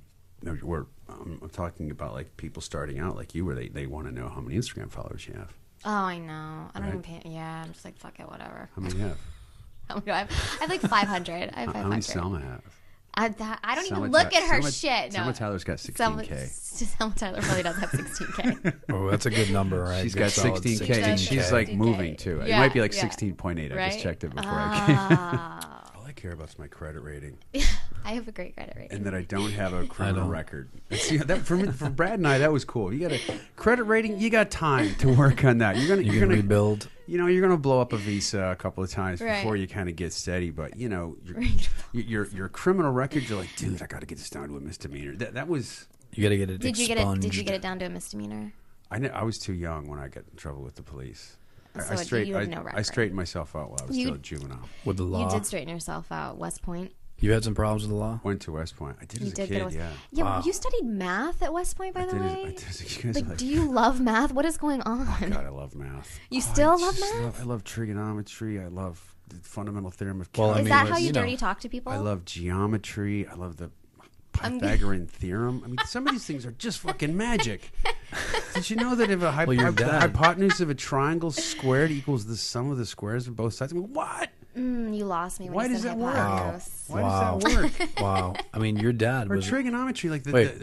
talking about like people starting out like you, where they want to know how many Instagram followers you have. Oh, I know. I don't Right. even pay. Yeah, I'm just like, fuck it, whatever. How many you have? How many do I have? I have like 500. I have How many 500. Selma have? I don't Selma even look at her Selma- shit. No. Selma Tyler's got 16K. Selma Tyler probably does have 16K. Oh, that's a good number, right? She's Good got solid 16K, and she's like 16K. moving too. It Yeah, might be like yeah. 16.8. I Right? just checked it before I came. Ah. All I care about is my credit rating, I have a great credit rating. and that I don't have a criminal don't. record. See, that for Brad and I, that was cool. You got a credit rating. You got time to work on that. You're You can gonna rebuild. You know, you're going to blow up a visa a couple of times Right. before you kind of get steady. But, you know, your criminal record, you're like, dude, I got to get this down to a misdemeanor. That was... You got to get it Did expunged. you get it down to a misdemeanor? I was too young when I got in trouble with the police. So you have no I record. straightened myself out while I was still a juvenile. with the law? You did straighten yourself out. West Point. You had some problems with the law? Went to West Point. I did You as a did kid, go to West yeah. Yeah, Wow. you studied math at West Point, by I the did way? as you guys Like, like, do you love math? What is going on? oh, God, I love math. You I still love just math? I love trigonometry. I love the fundamental theorem of Well, I Is calculus. mean, that how you you know, dirty talk to people? I love geometry. I love the I'm g- Pythagorean theorem. I mean, some of these things are just fucking magic. Did you know that if your the dad- hypotenuse of a triangle squared equals the sum of the squares of both sides? I mean, what? You lost me when Why you does said that work? hypotenuse. Why Wow. does that work? Wow. I mean, your dad Or was... trigonometry, Wait.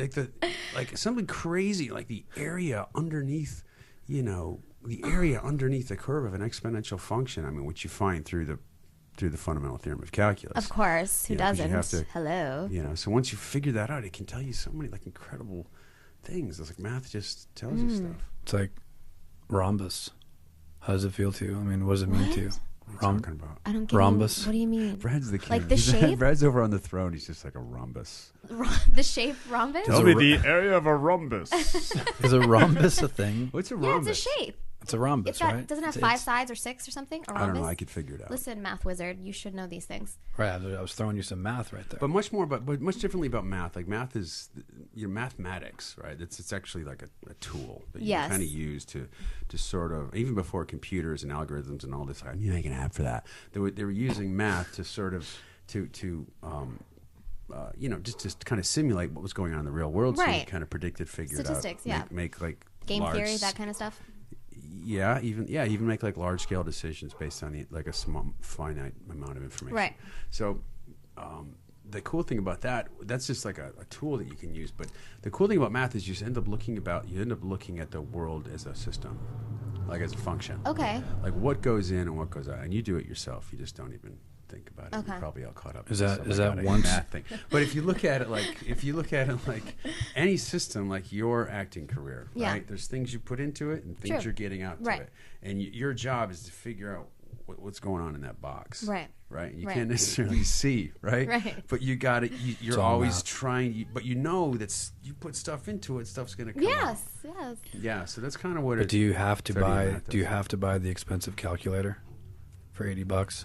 like something crazy, like the area underneath, you know, the area underneath the curve of an exponential function. I mean, which you find through the fundamental theorem of calculus. Of course. Who You know, 'cause you doesn't? have to- Hello. You know, so once you figure that out, it can tell you so many like incredible things. It's like math just tells you stuff. It's like rhombus. How does it feel to you? I mean, what does it mean to you? What are you talking about? I don't get Rhombus. What do you mean? Brad's the king. Like the shape? Brad's over on the throne. He's just like a rhombus. The shape rhombus? Tell me the area of a rhombus. Is a rhombus a thing? What's a Yeah, rhombus? it's a shape. It's a rhombus, It's got, right? doesn't it have It's- 5 sides or 6 or something? A I rhombus? don't know. I could figure it out. Listen, math wizard, you should know these things. Right, I was throwing you some math right there. But much more, but much differently about math. Like math is, you know, mathematics, right? It's actually like a tool that you Yes. kind of use to sort of, even before computers and algorithms and all this. I'm making an app for that. They were using math to sort of you know, just kind of simulate what was going on in the real world, so you Right. kind of predicted, figured Statistics, out, yeah. make like Game large theory, that kind of stuff. even make like large scale decisions based on like a small finite amount of information. Right. So the cool thing about that's just like a tool that you can use. But the cool thing about math is you end up looking at the world as a system, like as a function. Okay. Like what goes in and what goes out, and you do it yourself. You just don't even think about it. Okay. You're probably all caught up. Is in that- this, is oh my that God, I hate once- math thing? But if you look at it like any system, like your acting career, Yeah. right? There's things you put into it and things True. you're getting out Right. to it, and your job is to figure out what's going on in that box. Right. Right. You Right. can't necessarily see, right? Right. But you got it. You're all always math. trying. But you know that you put stuff into it, stuff's going to come out. Yes, yes. Yeah. So that's kind of what. But do you have to studying buy? math Do you does. have to buy the expensive calculator for $80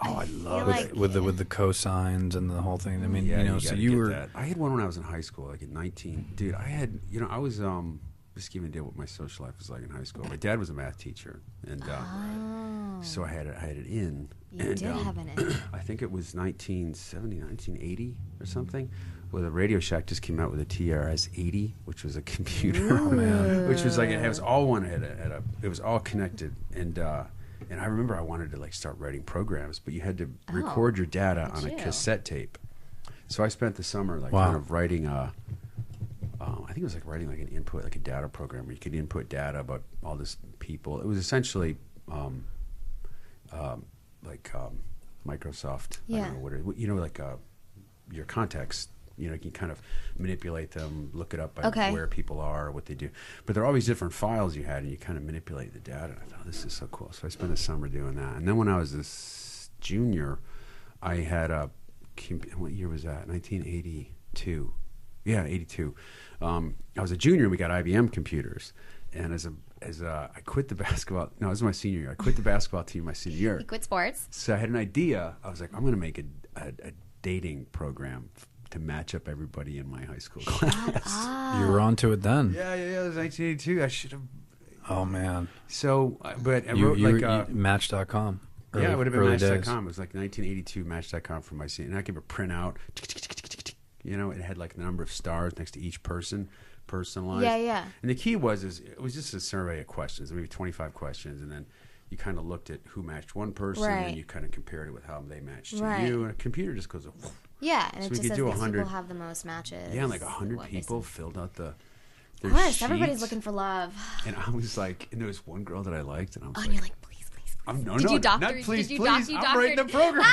Oh, I love feel it. like- with the cosines and the whole thing? I mean, Yeah, you know, so gotta you get were. that. I had one when I was in high school, like at 19. Dude, I had. You know, I was just giving a deal what my social life was like in high school. My dad was a math teacher, and so I had it in. You and, did have an in. I think it was 1970, 1980 or something. Where the Radio Shack just came out with a TRS-80, which was a computer, which was like it was all one it was all connected, and I remember I wanted to like start writing programs, but you had to record your data on a you. cassette tape. So I spent the summer like Wow. kind of writing I think it was like writing like an input, like a data program where you could input data about all this people. It was essentially Microsoft. I Yeah. don't know what it, you know, like your context. You know, you can kind of manipulate them, look it up by Okay. where people are, what they do. But there are all these different files you had, and you kind of manipulate the data. And I thought, this is so cool. So I spent the summer doing that. And then when I was this junior, I had what year was that? 1982. Yeah, 82. I was a junior, and we got IBM computers. And I quit the basketball. No, it was my senior year. I quit the basketball team my senior year. You quit sports. So I had an idea. I was like, I'm going to make a dating program to match up everybody in my high school class. You were onto it then. Yeah. It was 1982. I should have. Oh man. So, but I You, wrote like Match.com. yeah, it would have been early days. Match.com. It was like 1982 Match.com for my senior. And I gave a printout. You know, it had like the number of stars next to each person, personalized. Yeah. And the key was it was just a survey of questions, maybe 25 questions, and then you kind of looked at who matched one person, Right. and you kind of compared it with how they matched to Right. you. And a computer just goes, Yeah, and So it we just could says do these 100 people have the most matches. yeah, and like 100 what they people said. filled out their Of course, everybody's sheets. looking for love. And I was like, and there was one girl that I liked, and I was Oh, like, and you're like, please, please, please. I'm, no, Did no, you doctor? not please, did you please. you I'm writing the doctored? program.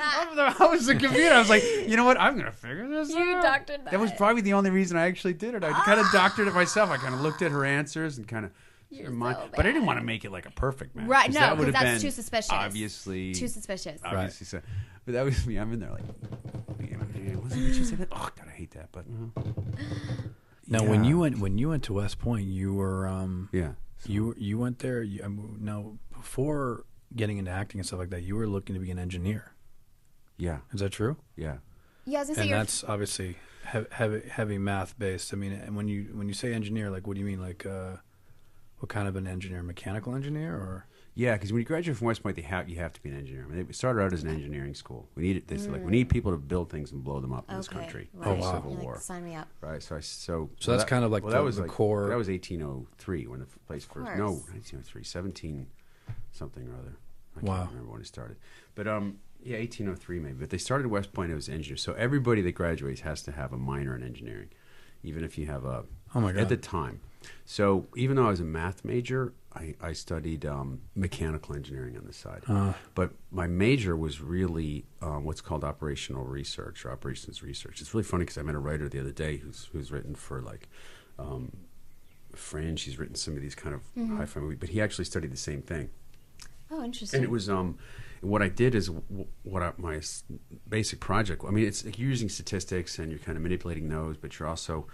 I was the computer. I was like, you know what? I'm gonna figure this You out. doctored that. That was probably the only reason I actually did it. I kind of doctored it myself. I kind of looked at her answers and kind of. You're But I so didn't bad. want to make it like a perfect match. Right, no, that would 'cause have that's been too suspicious. Obviously, Too suspicious. obviously. So, but that was me. I'm in there like, wasn't it you say that? Oh God, I hate that. But Now, yeah. when you went to West Point, you were yeah. you went there. Now, before getting into acting and stuff like that, you were looking to be an engineer. Yeah. Is that true? Yeah. Yeah, I was gonna say And you're that's obviously heavy math based. I mean, and when you say engineer, like, what do you mean? Like, what kind of an engineer? Mechanical engineer, or? Yeah, because when you graduate from West Point, you have to be an engineer. I mean, it started out as an engineering school. They said like we need people to build things and blow them up in this country. Right. Oh, wow. Civil You're War. like, sign me up. Right. So that's kind of like that the- was the like, core- That was 1803 when the place first. course. No, 1903, 17 something or other. I Wow. can't remember when it started. But yeah, 1803 maybe. But they started at West Point as engineers. So everybody that graduates has to have a minor in engineering, even if you have a. Oh my God. At the time. So even though I was a math major, I studied mechanical engineering on the side. But my major was really what's called operational research or operations research. It's really funny because I met a writer the other day who's written for like Fringe. She's written some of these kind of high-fi movies, but he actually studied the same thing. Oh, interesting. And it was what I did is my basic project. I mean, it's like you're using statistics and you're kind of manipulating those, but you're also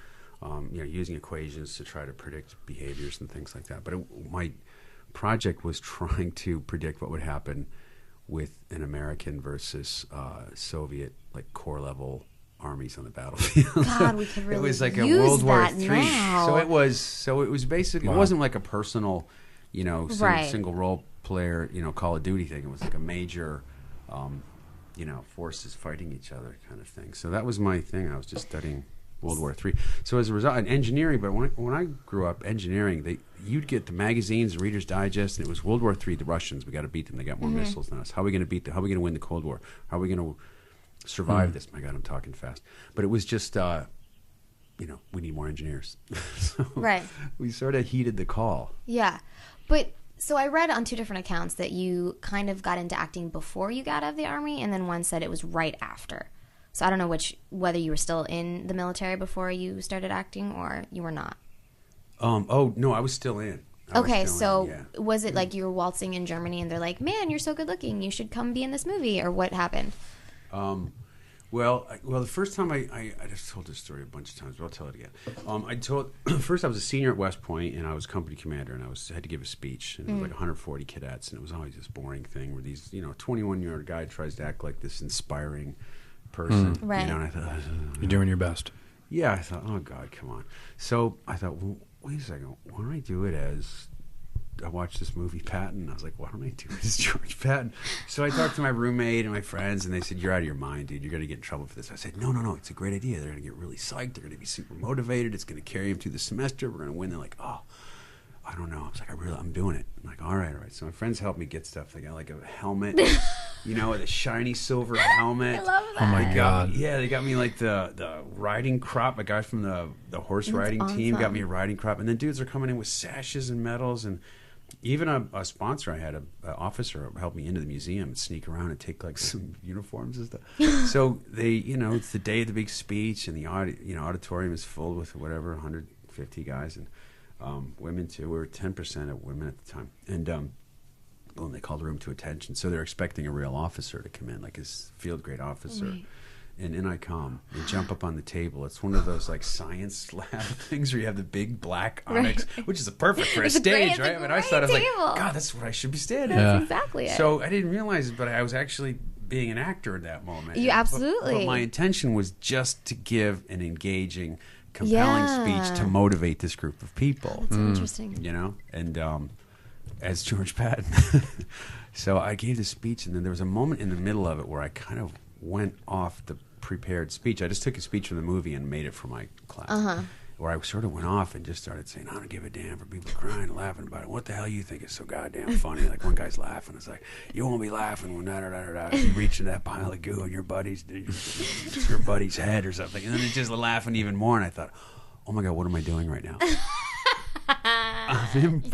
using equations to try to predict behaviors and things like that. But my project was trying to predict what would happen with an American versus Soviet like core level armies on the battlefield. God, we could really it was like use a World War that III. now. So it was basically Wow. it wasn't like a personal, Right. single role player, Call of Duty thing. It was like a major, forces fighting each other kind of thing. So that was my thing. I was just studying World War III. So as a result, in engineering, but when I grew up, engineering, you'd get the magazines, the Reader's Digest, and it was World War III, the Russians, we got to beat them. They got more missiles than us. How are we going to beat them? How are we going to win the Cold War? How are we going to survive this? My God, I'm talking fast. But it was just, we need more engineers. So Right. we sort of heeded the call. Yeah. But so I read on two different accounts that you kind of got into acting before you got out of the Army, and then one said it was right after. So I don't know whether you were still in the military before you started acting or you were not. Oh, no, I was still in. I was Okay, still so in, yeah. was it like you were waltzing in Germany and they're like, man, you're so good looking, you should come be in this movie, or what happened? Well, the first time I just told this story a bunch of times, but I'll tell it again. First I was a senior at West Point, and I was company commander, and I had to give a speech, and it was like 140 cadets, and it was always this boring thing where these, 21-year-old guy tries to act like this inspiring person, Right. and I thought, You're doing your best. yeah, I thought, oh God, come on. So I thought, well, wait a second, why don't I do it as? I watched this movie, Patton, and I was like, why don't I do it as George Patton? So I talked to my roommate and my friends, and they said, you're out of your mind, dude. You're going to get in trouble for this. I said, no, it's a great idea. They're going to get really psyched. They're going to be super motivated. It's going to carry them through the semester. We're going to win. They're like, oh, I don't know. I was like, I'm doing it. I'm like, all right. So my friends helped me get stuff. They got like a helmet, with a shiny silver helmet. I love that. Oh my God. Yeah, they got me like the riding crop. A guy from the horse riding team got me a riding crop. And then dudes are coming in with sashes and medals, and even a sponsor I had, an officer helped me into the museum and sneak around and take like some uniforms and stuff. So they, it's the day of the big speech, and the auditorium is full with whatever 150 guys and women too. We were 10% of women at the time, and boom, they called the room to attention. So they're expecting a real officer to come in, like his field grade officer. Right. And in I come and jump up on the table. It's one of those like science lab things where you have the big black onyx, which is perfect for a It's a stage, great- right? it's a But I thought, I was great like, table. God, that's what I should be standing. That's Yeah. exactly it. So I didn't realize it, but I was actually being an actor at that moment. You absolutely. But my intention was just to give an engaging, compelling speech to motivate this group of people. That's interesting. And as George Patton. So I gave the speech, and then there was a moment in the middle of it where I kind of went off the prepared speech. I just took a speech from the movie and made it for my class. where I sort of went off and just started saying, I don't give a damn for people crying and laughing about it. What the hell you think is so goddamn funny? Like one guy's laughing. It's like, you won't be laughing when you reach into that pile of goo in your buddy's head or something. And then it's just laughing even more. And I thought, oh my God, what am I doing right now?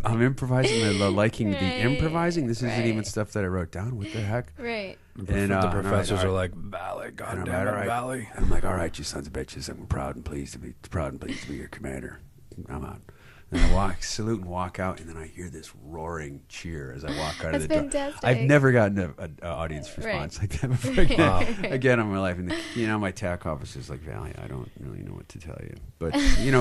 I'm improvising. I'm liking the improvising. This isn't even stuff that I wrote down. What the heck? Right. And the professors are like, Valley, goddamn it, Valley. And I'm like, all right, you sons of bitches. I'm proud and pleased to be your commander. I'm out. And I salute and walk out, and then I hear this roaring cheer as I walk out of the door. Fantastic. I've never gotten an audience response like that before. Again, in my life, and my TAC office is like, Valley, I don't really know what to tell you, but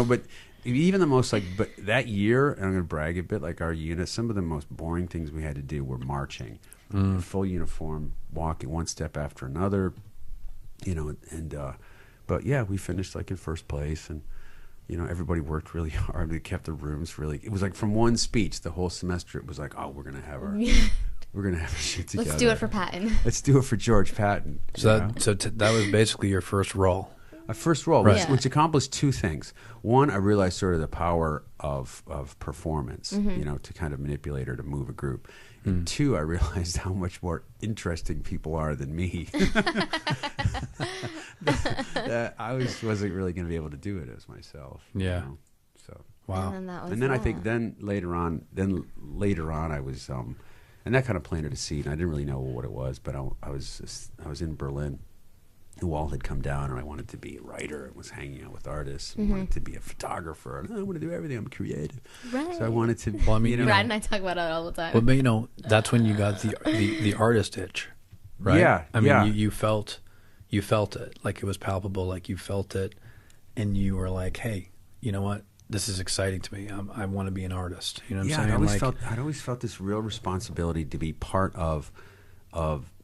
but even the most but that year, and I'm going to brag a bit, like our unit, some of the most boring things we had to do were marching, in full uniform, walking one step after another, but yeah, we finished like in first place, and everybody worked really hard. We kept the rooms it was like from one speech the whole semester. It was like, oh, we're gonna have a shit together. Let's do it for Patton. Let's do it for George Patton. So that was basically your first role. My first role, which accomplished two things. One, I realized sort of the power of performance, to kind of manipulate or to move a group. And two, I realized how much more interesting people are than me. That I wasn't really going to be able to do it as myself. Yeah. So wow. And then I think later on I was and that kind of planted a seed. And I didn't really know what it was, but I was in Berlin. The wall had come down, and I wanted to be a writer and was hanging out with artists. And wanted to be a photographer. And I want to do everything. I'm creative. Right. So I wanted to. Well, I mean, Brad and I talk about it all the time. Well, but that's when you got the artist itch, right? Yeah. I mean, you felt it, like it was palpable, like you felt it, and you were like, hey, you know what? This is exciting to me. I want to be an artist. You know what I'm saying? I'd always felt this real responsibility to be part of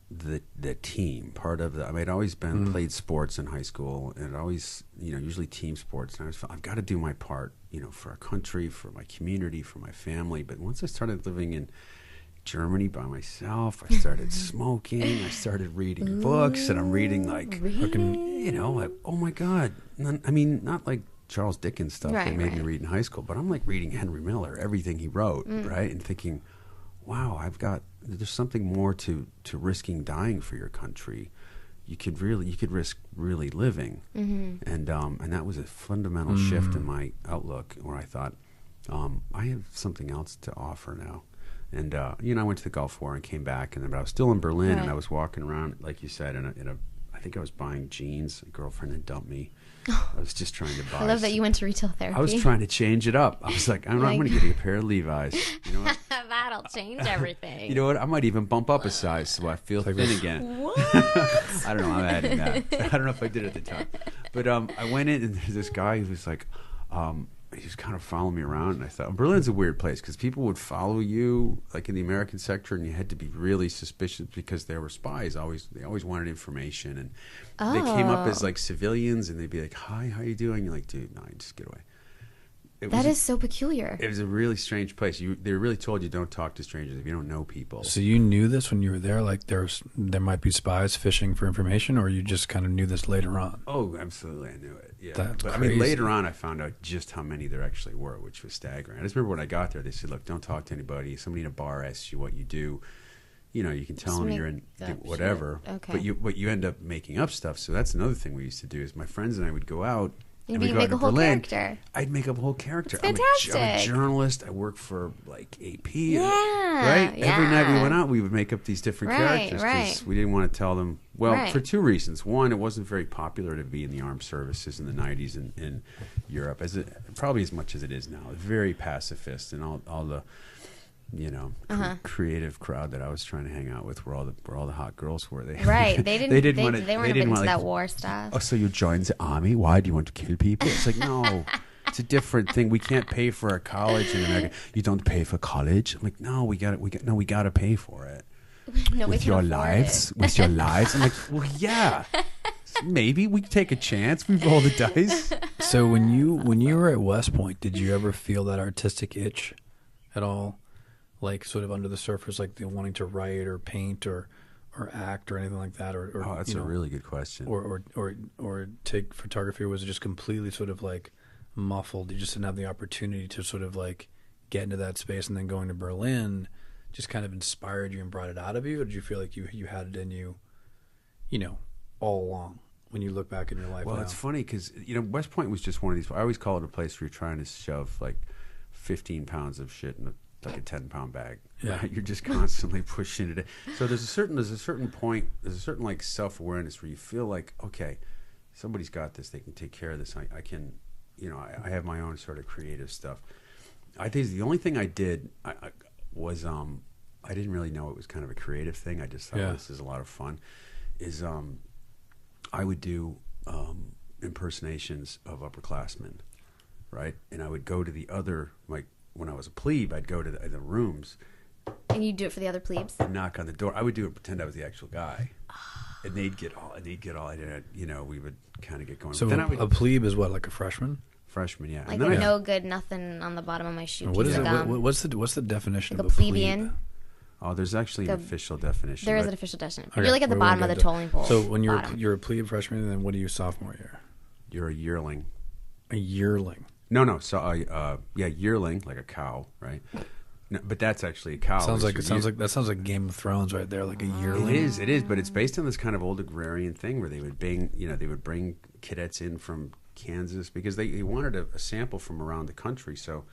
the team, part of the. I mean, I'd always played sports in high school, and it always, usually team sports. And I've got to do my part, for our country, for my community, for my family. But once I started living in Germany by myself, I started smoking. I started reading books, and I'm reading like, like, oh my God. I mean, not like Charles Dickens stuff that made me read in high school, but I'm like reading Henry Miller, everything he wrote, right, and thinking, wow, there's something more to risking dying for your country. You could risk really living, and that was a fundamental shift in my outlook, where I thought, I have something else to offer now. And I went to the Gulf War and came back, but I was still in Berlin, and I was walking around, like you said, I think I was buying jeans. A girlfriend had dumped me. I was just trying to buy. I love that you went to retail therapy. I was trying to change it up. I was like, I'm going to get a pair of Levi's. You know what? That'll change everything. You know what? I might even bump up a size so I feel thin again. What? I don't know. I'm adding that. I don't know if I did it at the time. But I went in, and there's this guy who was like, he just kind of followed me around, and I thought, Berlin's a weird place because people would follow you, like in the American sector, and you had to be really suspicious because there were spies. They always wanted information, and they came up as like civilians, and they'd be like, "Hi, how you doing?" You're like, "Dude, no, just get away." That is so peculiar. It was a really strange place. They really told you don't talk to strangers if you don't know people. So you knew this when you were there, like there might be spies fishing for information, or you just kind of knew this later on? Oh, absolutely, I knew it. Yeah, That's but crazy. I mean, later on, I found out just how many there actually were, which was staggering. I just remember when I got there, they said, "Look, don't talk to anybody. If somebody in a bar asks you what you do, you can tell them you're in whatever." Okay. But you end up making up stuff. So that's another thing we used to do. Is my friends and I would go out. You'd and make a whole Berlin, character. I'd make up a whole character. It's fantastic. I'm a journalist. I work for like AP. Yeah, right? yeah. Every night we went out, we would make up these different characters because we didn't want to tell them. Well, for two reasons. One, it wasn't very popular to be in the armed services in the 90s in Europe, probably as much as it is now. Very pacifist, and all the creative crowd that I was trying to hang out with, where all the hot girls were. They weren't into like, that war stuff. Oh, so you joined the army? Why do you want to kill people? It's like, no, it's a different thing. We can't pay for our college in America. You don't pay for college? I'm like, no, we got to pay for it. With your lives. I'm like, well, yeah. Maybe we take a chance. We roll the dice. So when you were at West Point, did you ever feel that artistic itch at all? Like sort of under the surface, like the wanting to write or paint or act or anything like that, or that's a really good question. Or take photography, or was it just completely sort of like muffled. You just didn't have the opportunity to sort of like get into that space, and then going to Berlin just kind of inspired you and brought it out of you? Or did you feel like you had it in you, all along when you look back in your life? Well, now? it's funny because, West Point was just one of these. I always call it a place where you're trying to shove like 15 pounds of shit in like a 10-pound bag. Yeah. Right? You're just constantly pushing it. So there's a certain point, there's a certain like self-awareness where you feel like, okay, somebody's got this. They can take care of this. I can, I have my own sort of creative stuff. I think the only thing I did was I didn't really know it was kind of a creative thing. I just thought, oh, this is a lot of fun. Is I would do impersonations of upperclassmen, right? And I would go to the other, like when I was a plebe, I'd go to the rooms. And you do it for the other plebes? And knock on the door. I would do it, pretend I was the actual guy. And they'd get all, we would kind of get going. So but then a plebe is what, like a freshman? Freshman, yeah. Like and then no good, nothing on the bottom of my shoe. What is it? What's the definition of a plebeian? plebe? Oh, there's actually an official definition. There is an official definition. Okay, you're like at the bottom of the tolling pole. So when you're a plebe freshman, and then what are you sophomore year? You're a yearling. A yearling. No. So yearling, like a cow, right? No, but that's actually a cow. That sounds like Game of Thrones right there, like a yearling. It is, but it's based on this kind of old agrarian thing where they would bring cadets in from Kansas because they wanted a sample from around the country. So,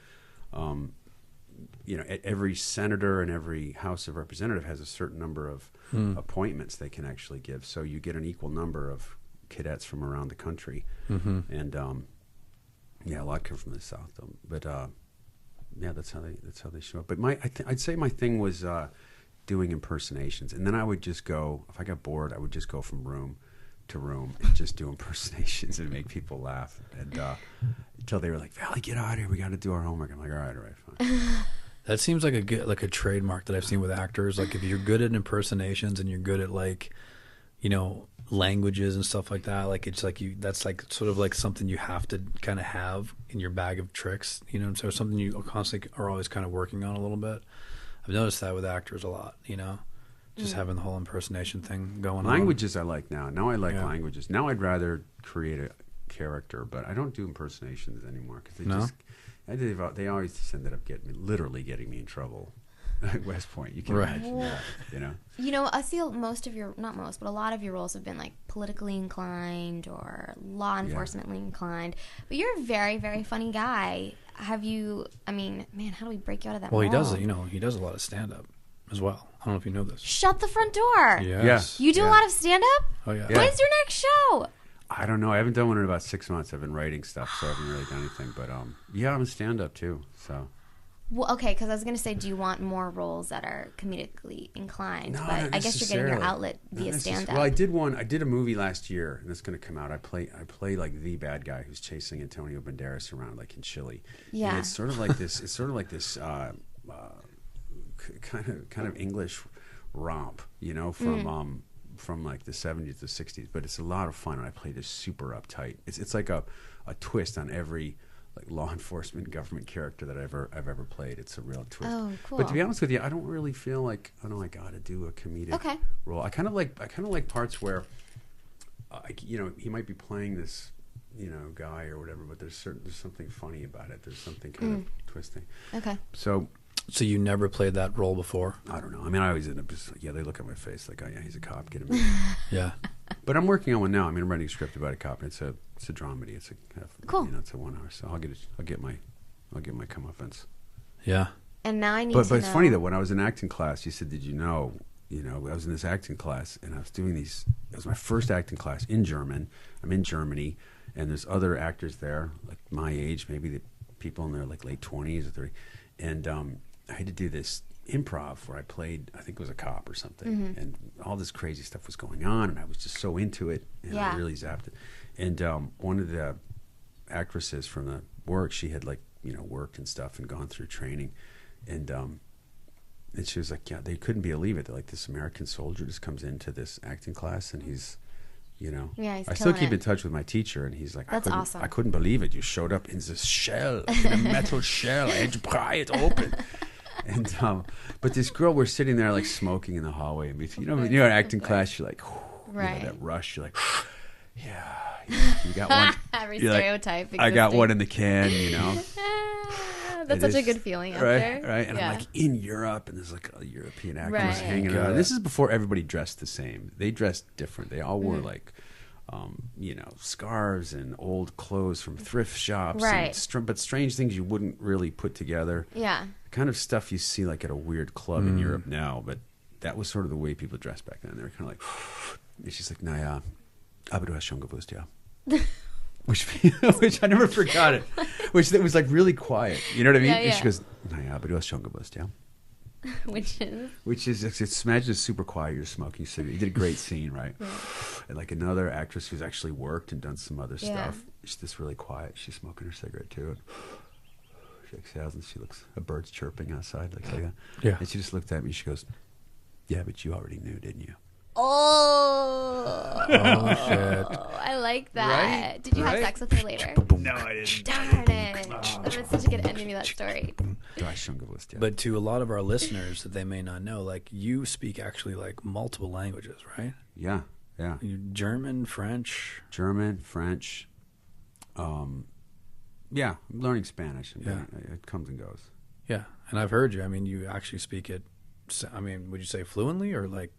every senator and every House of Representative has a certain number of appointments they can actually give. So you get an equal number of cadets from around the country, and a lot come from the South, though. But that's how they show up. But I'd say my thing was doing impersonations, and then I would just go. If I got bored, I would just go from room to room and just do impersonations and make people laugh. And until they were like, "Valley, get out of here. We got to do our homework." I'm like, "All right, fine." That seems like a trademark that I've seen with actors. Like if you're good at impersonations and you're good at languages and stuff like that, like it's like that's like sort of like something you have to kind of have in your bag of tricks, so something you constantly are always kind of working on a little bit. I've noticed that with actors a lot, just having the whole impersonation thing going on. Languages I like now. Now I like languages. Now I'd rather create a character, but I don't do impersonations anymore because they always ended up getting me in trouble. At West Point, you can imagine that, I feel but a lot of your roles have been like politically inclined or law enforcementally inclined. But you're a very, very funny guy. How do we break you out of that mold? He does it. He does a lot of stand-up as well. I don't know if you know this. Shut the front door. Yes. You do a lot of stand-up? Oh, yeah. When's your next show? I don't know. I haven't done one in about 6 months. I've been writing stuff, so I haven't really done anything. But I'm a stand-up too. So. Well, okay, because I was going to say, do you want more roles that are comedically inclined? No, but I guess you're getting your outlet via stand-up. Well, I did a movie last year, and it's going to come out. I play like the bad guy who's chasing Antonio Banderas around, like in Chile. Yeah, and it's sort of like this. It's sort of like this kind of English romp, from like the 70s to 60s. But it's a lot of fun, and I play this super uptight. It's like a twist on every like law enforcement government character that I've ever played. It's a real twist. Oh, cool. But to be honest with you, I don't really feel like I got to do a comedic role. I kind of like parts where he might be playing this guy or whatever, but there's something funny about it. There's something kind of twisting. Okay. So you never played that role before? I don't know. I mean, I always end up just they look at my face like, oh yeah, he's a cop. Get him. Yeah. But I'm working on one now. I mean, I'm writing a script about a cop, and it's a dramedy. It's cool. It's a 1 hour. So I'll get my comeuppance. Yeah. And now I need But it's funny that when I was in acting class, you said, did you know? I was in this acting class, and I was doing these. It was my first acting class in German. I'm in Germany, and there's other actors there, like my age, maybe the people in their like late 20s or 30, and I had to do this improv where I played, I think it was a cop or something, and all this crazy stuff was going on, and I was just so into it, and I really zapped it. And one of the actresses from the work, she had worked and stuff and gone through training, and she was like, yeah, they couldn't believe it. They're like, this American soldier just comes into this acting class, and he's he's I still keep in touch with my teacher, and he's like, that's awesome. I couldn't believe it. You showed up in this shell, in a metal shell. I had to pry it open. And but this girl, we're sitting there like smoking in the hallway, and in acting class, you're like, that rush, you're like, yeah, you got one. Every You're like, stereotype. I got existing. one in the can, you know. That's It such a is- good feeling right, after. right. And yeah. I'm like in Europe, and there's like a European actors Right. hanging Got around. it. This is before everybody dressed the same. They dressed different. They all wore like, you know, scarves and old clothes from thrift shops, Right. and but strange things you wouldn't really put together. Yeah. Kind of stuff you see like at a weird club in Europe now, but that was sort of the way people dressed back then. They were kind of like, and she's like, naja, aber du hast schon gewusst, ja. Which I never forgot it. Which that was like really quiet. You know what I mean? Yeah, And yeah. she goes, naja, aber du hast schon gewusst, ja. Which is It's imagine it's super quiet. You're smoking cigarette. You did a great scene, right? And like another actress who's actually worked and done some other Yeah. stuff. She's just really quiet. She's smoking her cigarette too. And she exhales and she looks. A bird's chirping outside, like that. Yeah. And she just looked at me. She goes, "Yeah, but you already knew, didn't you?" oh, shit. I like that. Right? Did you have Right? sex with her later? No, I didn't. Darn it! That was such a good ending to that story. Du hast schon gewusst, ja. But to a lot of our listeners that they may not know, like you speak actually like multiple languages, right? yeah, yeah. You German, French. German, French. Yeah, I'm learning Spanish. It comes and goes. Yeah, and I've heard you. I mean, you actually speak it. I mean, would you say fluently or like?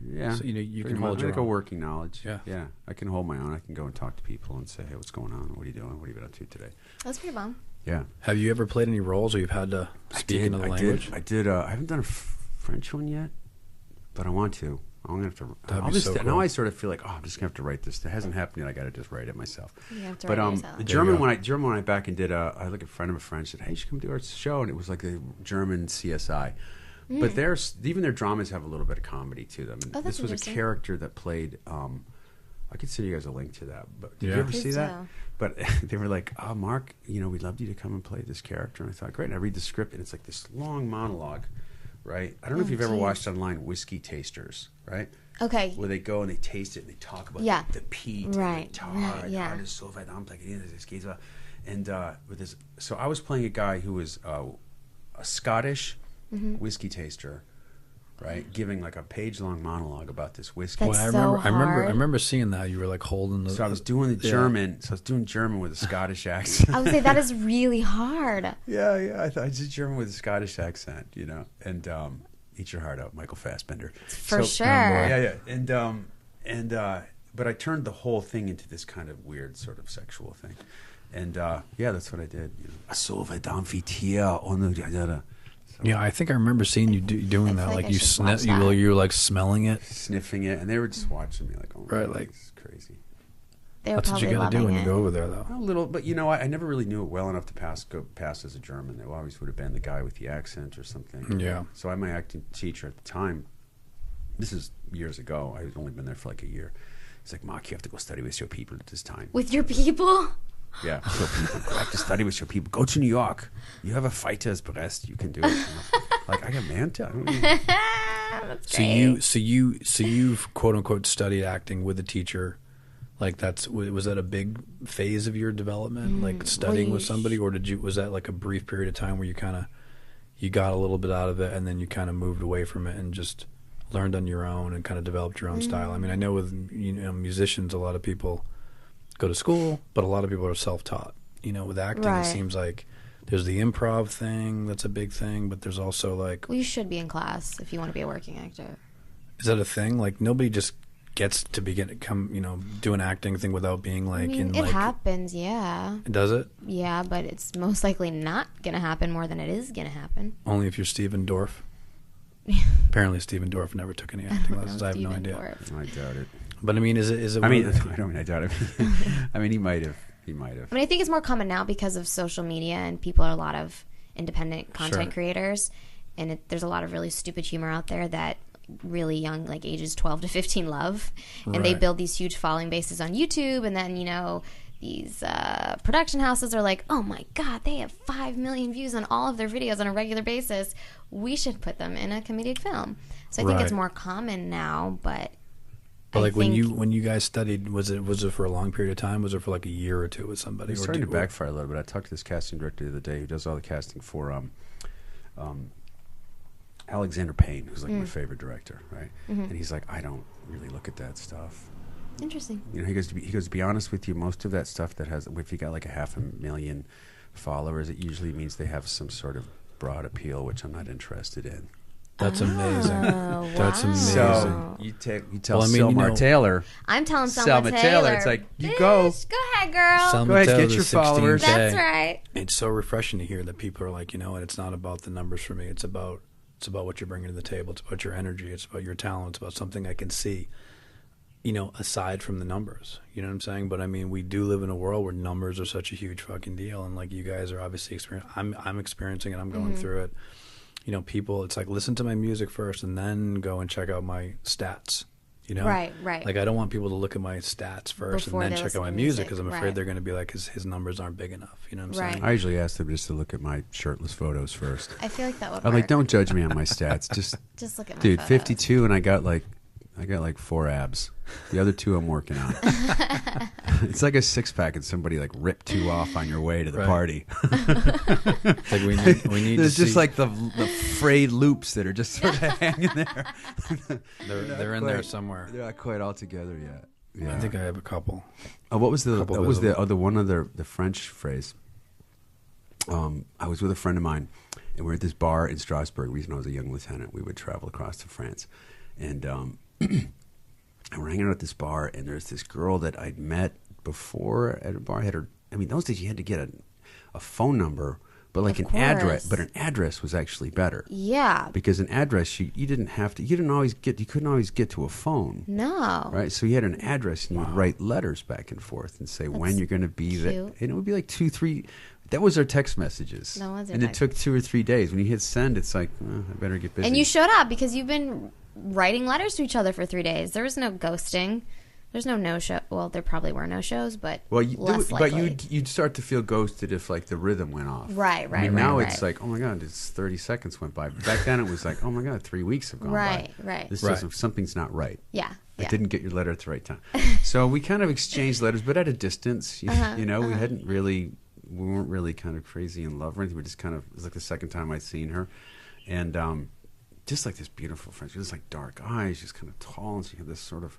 Yeah, So, you know, you pretty can hold much. your like a own. working knowledge. Yeah. yeah. I can hold my own. I can go and talk to people and say, "Hey, what's going on? What are you doing? What have you been up to today?" That's pretty bomb. Yeah, Have you ever played any roles where you've had to speak another language? I did. I haven't done a French one yet, but I want to. I'm gonna have to. That'd I'll be just, so Now cool. I sort of feel like, I'm just gonna have to write this. It hasn't happened yet. I got to just write it myself. You have to But write it yourself. the There you German go. when I back and did I like a friend of a friend said, "Hey, you should come do our show," and it was like the German CSI. But even their dramas have a little bit of comedy to them. And Oh, that's this was a interesting. character that played. I could send you guys a link to that. But did Yeah. you ever Please see that? do. But they were like, "Oh, Mark, we'd love you to come and play this character." And I thought, great. And I read the script, and it's like this long monologue, right? I don't know if you've ever geez. watched online whiskey tasters, right? Okay. Where they go and they taste it and they talk about Yeah. the peat, Right, and the tar, right, and yeah. how this so verdammt like this geht so. And with this, so I was playing a guy who was a Scottish Mm-hmm. whiskey taster, right, giving like a page-long monologue about this whiskey. That's I so remember. hard. I remember seeing that. You were like holding the. So I was doing the Yeah. German. So I was doing German with a Scottish accent. I would say that is really hard. Yeah. I did German with a Scottish accent, and eat your heart out, Michael Fassbender. For sure. Yeah. And but I turned the whole thing into this kind of weird sort of sexual thing, and that's what I did. So verdammt viel Tier und Yeah, I think I remember seeing you doing I that. feel Like like I you should watch you that. were, you were like smelling it. sniffing it, and they were just watching me like, oh, my Right, God, like- this is crazy. They were That's what you probably got to do loving when you it. go over there, though. A little, but I never really knew it well enough to pass as a German. They always would have been the guy with the accent or something. Yeah. So I had my acting teacher at the time. This is years ago. I had only been there for like a year. He's like, Mark, you have to go study with your people at this time. With your people? Yeah, so people go back to study with your people. Go to New York. You have a fighter's breast. You can do it. Like I got manta. I don't even- That's So great. you've quote unquote studied acting with a teacher. Like was that a big phase of your development, like studying with somebody, or was that like a brief period of time where you got a little bit out of it and then you kind of moved away from it and just learned on your own and kind of developed your own style? I mean, I know with musicians, a lot of people go to school, but a lot of people are self-taught. With acting, Right. it seems like there's the improv thing that's a big thing, but there's also like, Well, you should be in class if you want to be a working actor. is that a thing? Like nobody just gets to do an acting thing without being like I mean, in it like. happens, yeah. Does it? Yeah, but it's most likely not going to happen more than it is going to happen. Only if you're Steven Dorff. Apparently, Steven Dorff never took any acting lessons. I have no Steven idea. Dorff. I doubt it. But I mean, is it? I one mean, of the- I don't mean I doubt it. I mean, he might have. He might have. I mean, I think it's more common now because of social media and people are a lot of independent content Sure. creators. And there's a lot of really stupid humor out there that really young, like ages 12 to 15, love. And they Right. build these huge following bases on YouTube. And then, these production houses are like, oh my God, they have 5 million views on all of their videos on a regular basis. We should put them in a comedic film. So I think it's Right. more common now, but But I like think, when you guys studied, was it for a long period of time? Was it for like a year or two with somebody? It's Or starting to do- backfire a little bit. I talked to this casting director the other day who does all the casting for Alexander Payne, who's like my favorite director, right? And he's like, I don't really look at that stuff. Interesting. You know, he goes, to be honest with you, most of that stuff that has, if you got like 500,000 followers, it usually means they have some sort of broad appeal, which I'm not interested in. That's amazing. That's wow. amazing. So you tell Well, I mean, Selma you know- Taylor. I'm telling Selma Taylor. It's like, you Bitch, go. Go ahead, girl. Selma Go ahead, Taylor, get your the followers. 16K. That's right. It's so refreshing to hear that people are like, you know what, it's not about the numbers for me. It's about what you're bringing to the table. It's about your energy. It's about your talent. It's about something I can see, you know, aside from the numbers. You know what I'm saying? But I mean, we do live in a world where numbers are such a huge fucking deal. And like you guys are obviously experiencing, I'm experiencing it. I'm going through it. You know, people, it's like, listen to my music first and then go and check out my stats. You know? Right. Like, I don't want people to look at my stats first Before and they then check listen out my to music music. because I'm afraid Right. they're going to be like, his numbers aren't big enough. You know what I'm Right. saying? I usually ask them just to look at my shirtless photos first. I feel like that would I'm work. like, don't judge me on my stats. Just look at my Dude, photos. 52, and I got like 4 abs. The other 2 I'm working on. It's like a 6-pack, and somebody like ripped 2 off on your way to the Right. party. It's like we need There's to just see, like the frayed loops that are just sort of hanging there. they're in there somewhere. They're not quite all together yet. Yeah. I think I have a couple. Oh, what was the Couple what was the visible. other one other the French phrase? I was with a friend of mine, and we were at this bar in Strasbourg. When I was a young lieutenant, we would travel across to France, and we're hanging out at this bar. And there's this girl that I'd met before at a bar. I mean, those days you had to get a phone number, but like Of an address. course. But an address was actually better. Yeah. Because an address, you couldn't always get to a phone. No. Right, so you had an address, and you would write letters back and forth and say when you're going to be there, cute. and it would be like 2-3. That was our text messages, That was our and it text. took 2 or 3 days. When you hit send, it's like I better get busy. And you showed up because you've been writing letters to each other for 3 days. There was no ghosting. There's no show. Well, there probably were no shows, but less but likely. you'd start to feel ghosted if like the rhythm went off. Right, I mean, right, now right, it's right. like, oh my god, it's 30 seconds went by. Back then it was like, oh my god, 3 weeks have gone Right, by. right. This Right. doesn't, something's not right. Yeah. I yeah. didn't get your letter at the right time. So we kind of exchanged letters, but at a distance. You know, we weren't really kind of crazy in love or anything. We just kind of, it was like the second time I'd seen her. And just like this beautiful French, she was like dark eyes, she's kind of tall, and she had this sort of,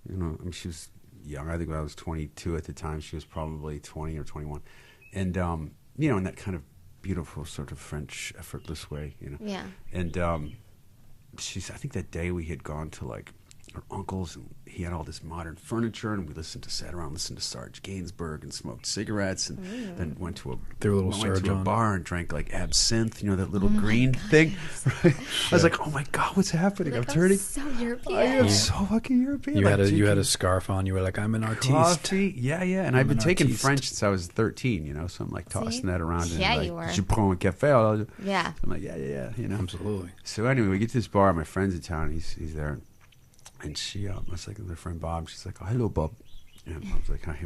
you know, I mean, she was young. I think when I was 22 at the time, she was probably 20 or 21. And, you know, in that kind of beautiful sort of French effortless way, you know. Yeah. And I think that day we had gone to like her uncle's, and he had all this modern furniture, and we sat around, listened to Sarge Gainsbourg, and smoked cigarettes, and then went to a bar and drank like absinthe, you know, that little green thing. Right? I was like, oh my god, what's happening? Like, I'm turning. so European. I am so fucking European. You Like, had you drinking had a scarf on. You were like, I'm an artiste. coffee, yeah, and I've been an taking artiste. French since I was 13, you know, so I'm like tossing that around. Yeah, and you like, were. Je prends un café. Yeah. I'm like, yeah, you know. Absolutely. So anyway, we get to this bar. My friend's in town. He's there, and she, I was like, my friend Bob. She's like, oh, hello, Bob. And I was like, hi.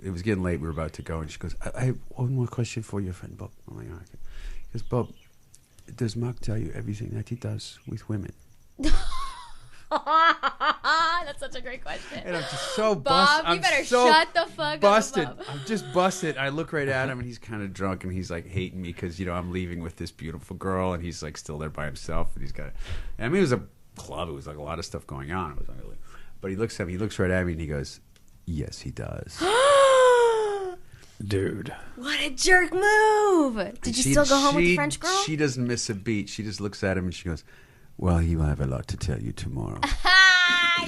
It was getting late. We were about to go, and she goes, I have one more question for your friend Bob. I'm like, okay. She goes, Bob, does Mark tell you everything that he does with women? That's such a great question. And I'm just so Bob, busted. you better shut the fuck busted. up, Bob. I'm just busted. I look right at him, and he's kind of drunk, and he's like hating me because, you know, I'm leaving with this beautiful girl, and he's like still there by himself, and he's got. I mean, it was a club. It was like a lot of stuff going on. It was really, but he looks at me. He looks right at me, and he goes, "Yes, he does." Dude. What a jerk move! Did you still go home with the French girl? She doesn't miss a beat. She just looks at him, and she goes, "Well, he will have a lot to tell you tomorrow."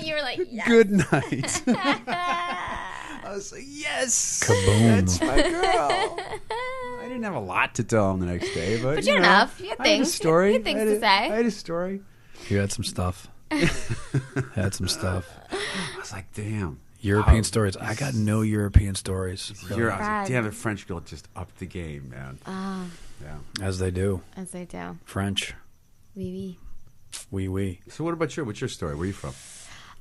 You were like, yes. Good night. I was like, yes, Kaboom. that's my girl. I didn't have a lot to tell him the next day, but you had know, enough. You had I had a things. story. You had things I to say. I had a story. You had some stuff. Had some stuff. I was like, damn. European stories. I got no European stories. Really. I was like, Brad. damn, the French girl just upped the game, man. Yeah. As they do. As they do. French. Oui, Oui. So what about what's your story? Where are you from?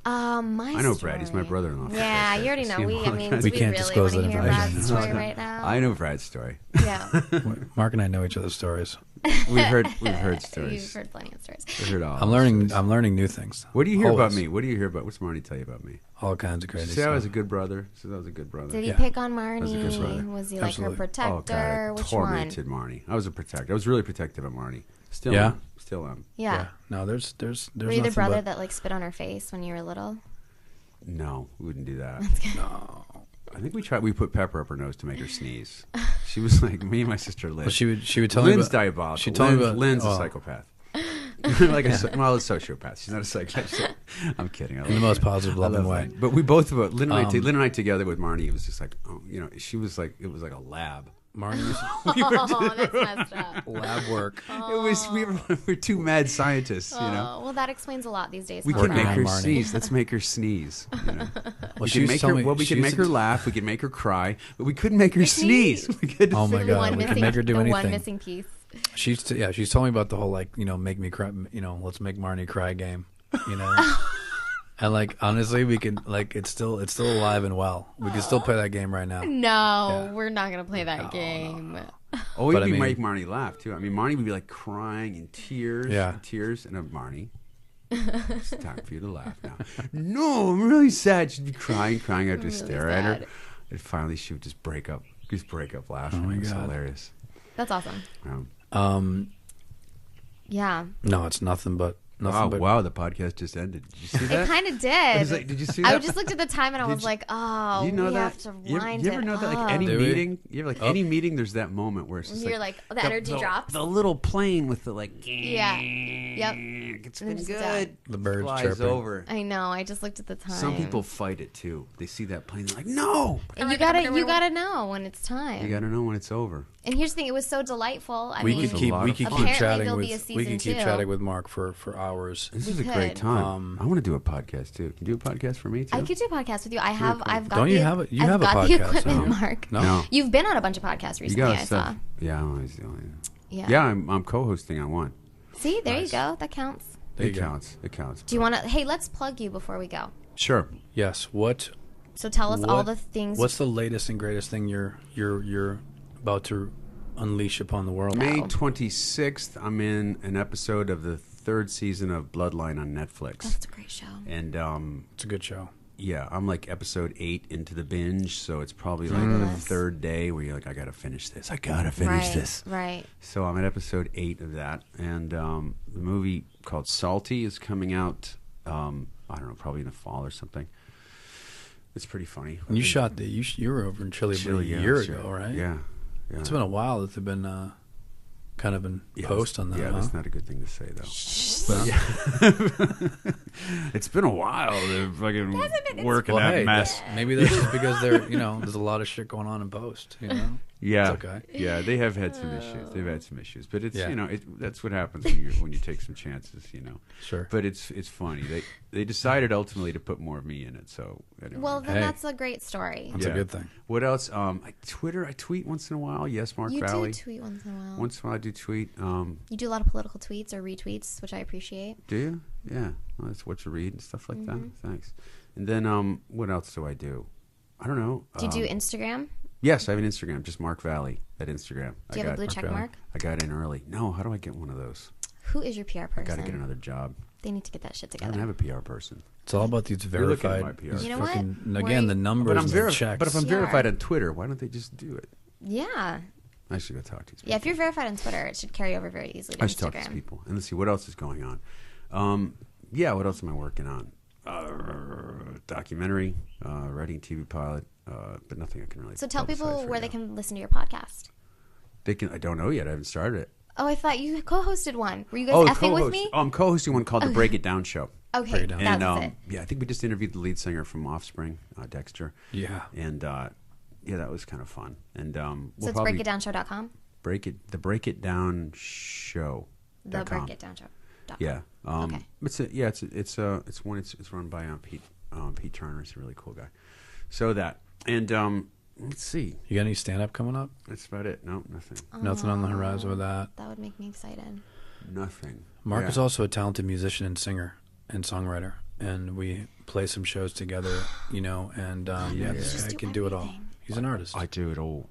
My I know story. Brad. He's my brother-in-law. Yeah, you already know. Do We we can't really disclose want to that hear information. Brad's story right now? I know Brad's story. Yeah. Mark and I know each other's stories. We've heard stories. You've heard plenty of stories. We've heard all. I'm learning new things. What do you hear about Always. me? What do you hear about? What's Marnie tell you about me? All kinds of crazy Say I was a stuff. good brother. So that was a good brother. Did he Yeah. pick on was a good brother. Marnie? Was he like Absolutely. her Oh protector? God, Which tormented one? Marnie. I was a protector. I was really protective of Marnie. Still Yeah? am. Still am. Yeah. No, there's Were you the nothing brother but- that like spit on her face when you were little? No, we wouldn't do that. No. I think we put pepper up her nose to make her sneeze. She was like, me and my sister Lynn. Well, she would tell me Lynn's about, diabolical. She told me about Lynn's a well, psychopath. Like a sociopath. She's not a psychopath. I'm kidding. in the most positive, loving way. But we both, Lynn and I together with Marnie, it was just like, she was like, it was like a lab. Marnie, Oh, that's messed up. lab work. We were two mad scientists, Well, that explains a lot these days. We huh? can make her Marnie. sneeze. Let's make her sneeze. Well, We she can was make her. telling me Well, we can she's make her laugh. We can make her cry, but we couldn't make her sneeze. We could. Oh my The god, one we could missing- make her do the anything. one missing piece. She's told me about the whole make me cry, let's make Marnie cry game, and like honestly we can it's still alive and well. We can still play that game right now. No, Yeah. we're not gonna play that game. Oh, we But I mean- make Marnie laugh too. I mean, Marnie would be like crying in tears. Yeah. Tears, and Marnie. It's time for you to laugh now. No, I'm really sad. She'd be crying. I'd just really stare at her, sad. and finally she would just break up laughing. Oh my It was God. hilarious. That's awesome. Um, Yeah, no, it's nothing but Wow, the podcast just ended. Did you see that? it kind of I was did. like, did you see I that? just looked at the time and I Did was you- like, oh, you know we that? have to You wind ever it know that like up. any Do we? meeting? You ever any meeting? There's that moment where it's just You're like, the energy drops. The little plane with the Yeah. Yep. It's And been it's good. the birds Flies chirping. over. I know. I just looked at the time. Some people fight it too. They see that plane, they're like, no. And you gotta know when it's time. You got to know when it's over. And here's the thing: it was so delightful. I We mean, could keep lot of fun. Apparently chatting there'll with be a we season could keep 2. chatting with Mark for hours. This We is a great could. time. I want to do a podcast too. Can you do a podcast for me too? I could do podcasts with you. I've got. Don't you have a- you I've have a got the podcast, equipment, don't you? Mark. No? You've been on a bunch of podcasts You recently. got I stuff. saw. Yeah, I'm always the only. Yeah. Yeah, I'm co-hosting on one. See, there Nice. you go. That counts. There you It go. counts. It counts. Do you want to? Hey, let's plug you before we go. Sure. Yes. What? So tell us all what- the things. What's the latest and greatest thing you're about to unleash upon the world? May 26th, I'm in an episode of the 3rd season of Bloodline on Netflix. That's a great show. And It's a good show. yeah, I'm like episode 8 into the binge, so it's probably like Fabulous. the 3rd day where you're like, I gotta finish this. I gotta finish this. Right. So I'm at episode 8 of that, and the movie called Salty is coming out. I don't know, probably in the fall or something. It's pretty funny. When you shot you were over in Chile, about a yeah, year that's ago, right? Yeah. It's been a while that they've been kind of in post on that. Yeah, huh? that's not a good thing to say, though. But yeah. It's been a while to fucking work in Well, that hey, mess. maybe that's just because there's a lot of shit going on in post. Yeah, It's okay. yeah, they have had some issues. They've had some issues, but it's Yeah. that's what happens when you take some chances, Sure. But it's funny. They decided ultimately to put more of me in it. So anyway. Well, then Hey. that's a great story. That's a good thing. What else? I tweet once in a while. Yes, Mark You Valley. do tweet once in a while. Once in a while, I do tweet. You do a lot of political tweets or retweets, which I appreciate. Do you? Yeah, well, that's what you read and stuff like Mm-hmm. that. Thanks. And then what else do I do? I don't know. Do you do Instagram? Yes, I have an Instagram. Just Mark Valley at Instagram. Do you have a blue check Valley. mark? I got in early. No, how do I get one of those? Who is your PR person? I got to get another job. They need to get that shit I don't together. have a PR person. It's all about these You're looking at verified. my PR. these You know what? fucking- Where Again, you- the numbers But I'm, and the checks. but if I'm Yeah. verified on Twitter, why don't they just do it? Yeah. I should go talk to these people. Yeah, if you're verified on Twitter, it should carry over very easily to I should talk to these Instagram. people. And let's see, what else is going on? Yeah, what else am I working on? Documentary, writing TV pilot, but nothing I can really So tell publicize people right where they now. can listen to your podcast. They can. I don't know yet. I haven't started it. Oh, I thought you co-hosted one. Were you guys the effing with co-host. me? Oh, I'm co-hosting one called The Break It Down Show. Okay, Break it down. that's And it. yeah, I think we just interviewed the lead singer from Offspring, Dexter. Yeah. And yeah, that was kind of fun. And So we'll it's probably breakitdownshow.com? the Break It Down Show. The Break It Down Show. Yeah. Okay. It's run by Pete Turner. He's a really cool guy. So that and let's see. You got any stand up coming up? That's about it. No, nothing. Nothing on the horizon with that. That would make me excited. Nothing. Mark Yeah. is also a talented musician and singer and songwriter, and we play some shows together. And Yeah. this Just guy do can do it all. everything. He's an artist. I do it all.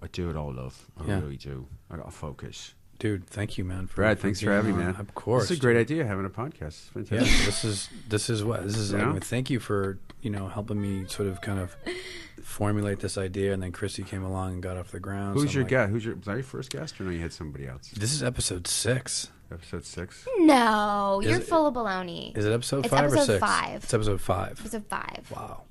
Love. I Yeah. really do. I got to focus. Dude, thank you, man. Brad, thanks for being having me, on. man. Of course. It's a great idea having a podcast. It's Yeah, fantastic. this is what this is. Yeah. I mean, thank you for helping me sort of kind of formulate this idea, and then Chrissy came along and got off the ground. Who's so your I'm guest? Was that your first guest, or no? You had somebody else? This is episode 6. Episode 6. No, Is you're it- full of baloney. Is it episode It's 5 or episode 6? five. It's episode 5. Episode 5. Wow.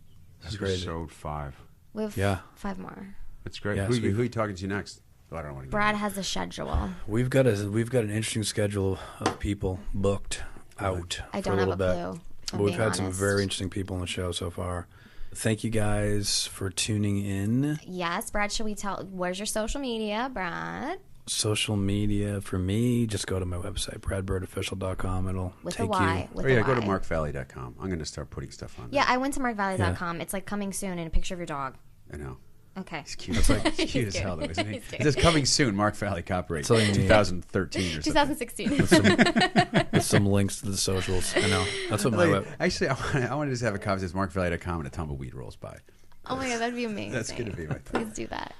It's crazy. Episode 5. We have Yeah. 5 more. That's great. Yeah, who, so who are you talking to next? Oh, I don't want to. Brad has a schedule. We've got an interesting schedule of people booked out. I for don't a have a little bit. clue. if But I'm we've being had some honest. very interesting people on the show so far. Thank you guys for tuning in. Yes, Brad, should we tell? Where's your social media, Brad? Social media for me, just go to my website, bradbirdofficial.com. It'll With take a Y. you. With Oh, yeah, a go to Y. markvalley.com. I'm going to start putting stuff on there. Yeah, I went to markvalley.com. It's like coming soon and a picture of your dog. I know. Okay. He's cute. It's like he's cute as cute. hell, though, isn't he? He's cute. It says coming soon, Mark Valley Copyright, So you need- 2013 or something. 2016. With some links to the socials. I know. That's what my web. Actually, I want to just have a copy that says markvalley.com and a tumbleweed rolls by. Oh my god, that'd be amazing. That's going to be my thing. Please do that.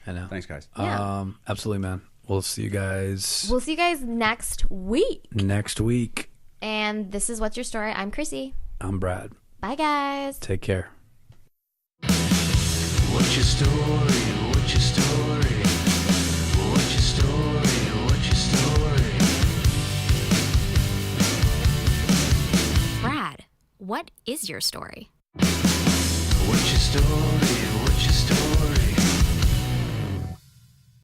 I know. Thanks, guys. Yeah. Absolutely, man. We'll see you guys We'll see you guys next week. next week. And this is What's Your Story? I'm Chrissy. I'm Brad. Bye, guys. Take care. What's your story? What's your story? What's your story? What's your story? Brad, what is your story? What's your story? What's your story?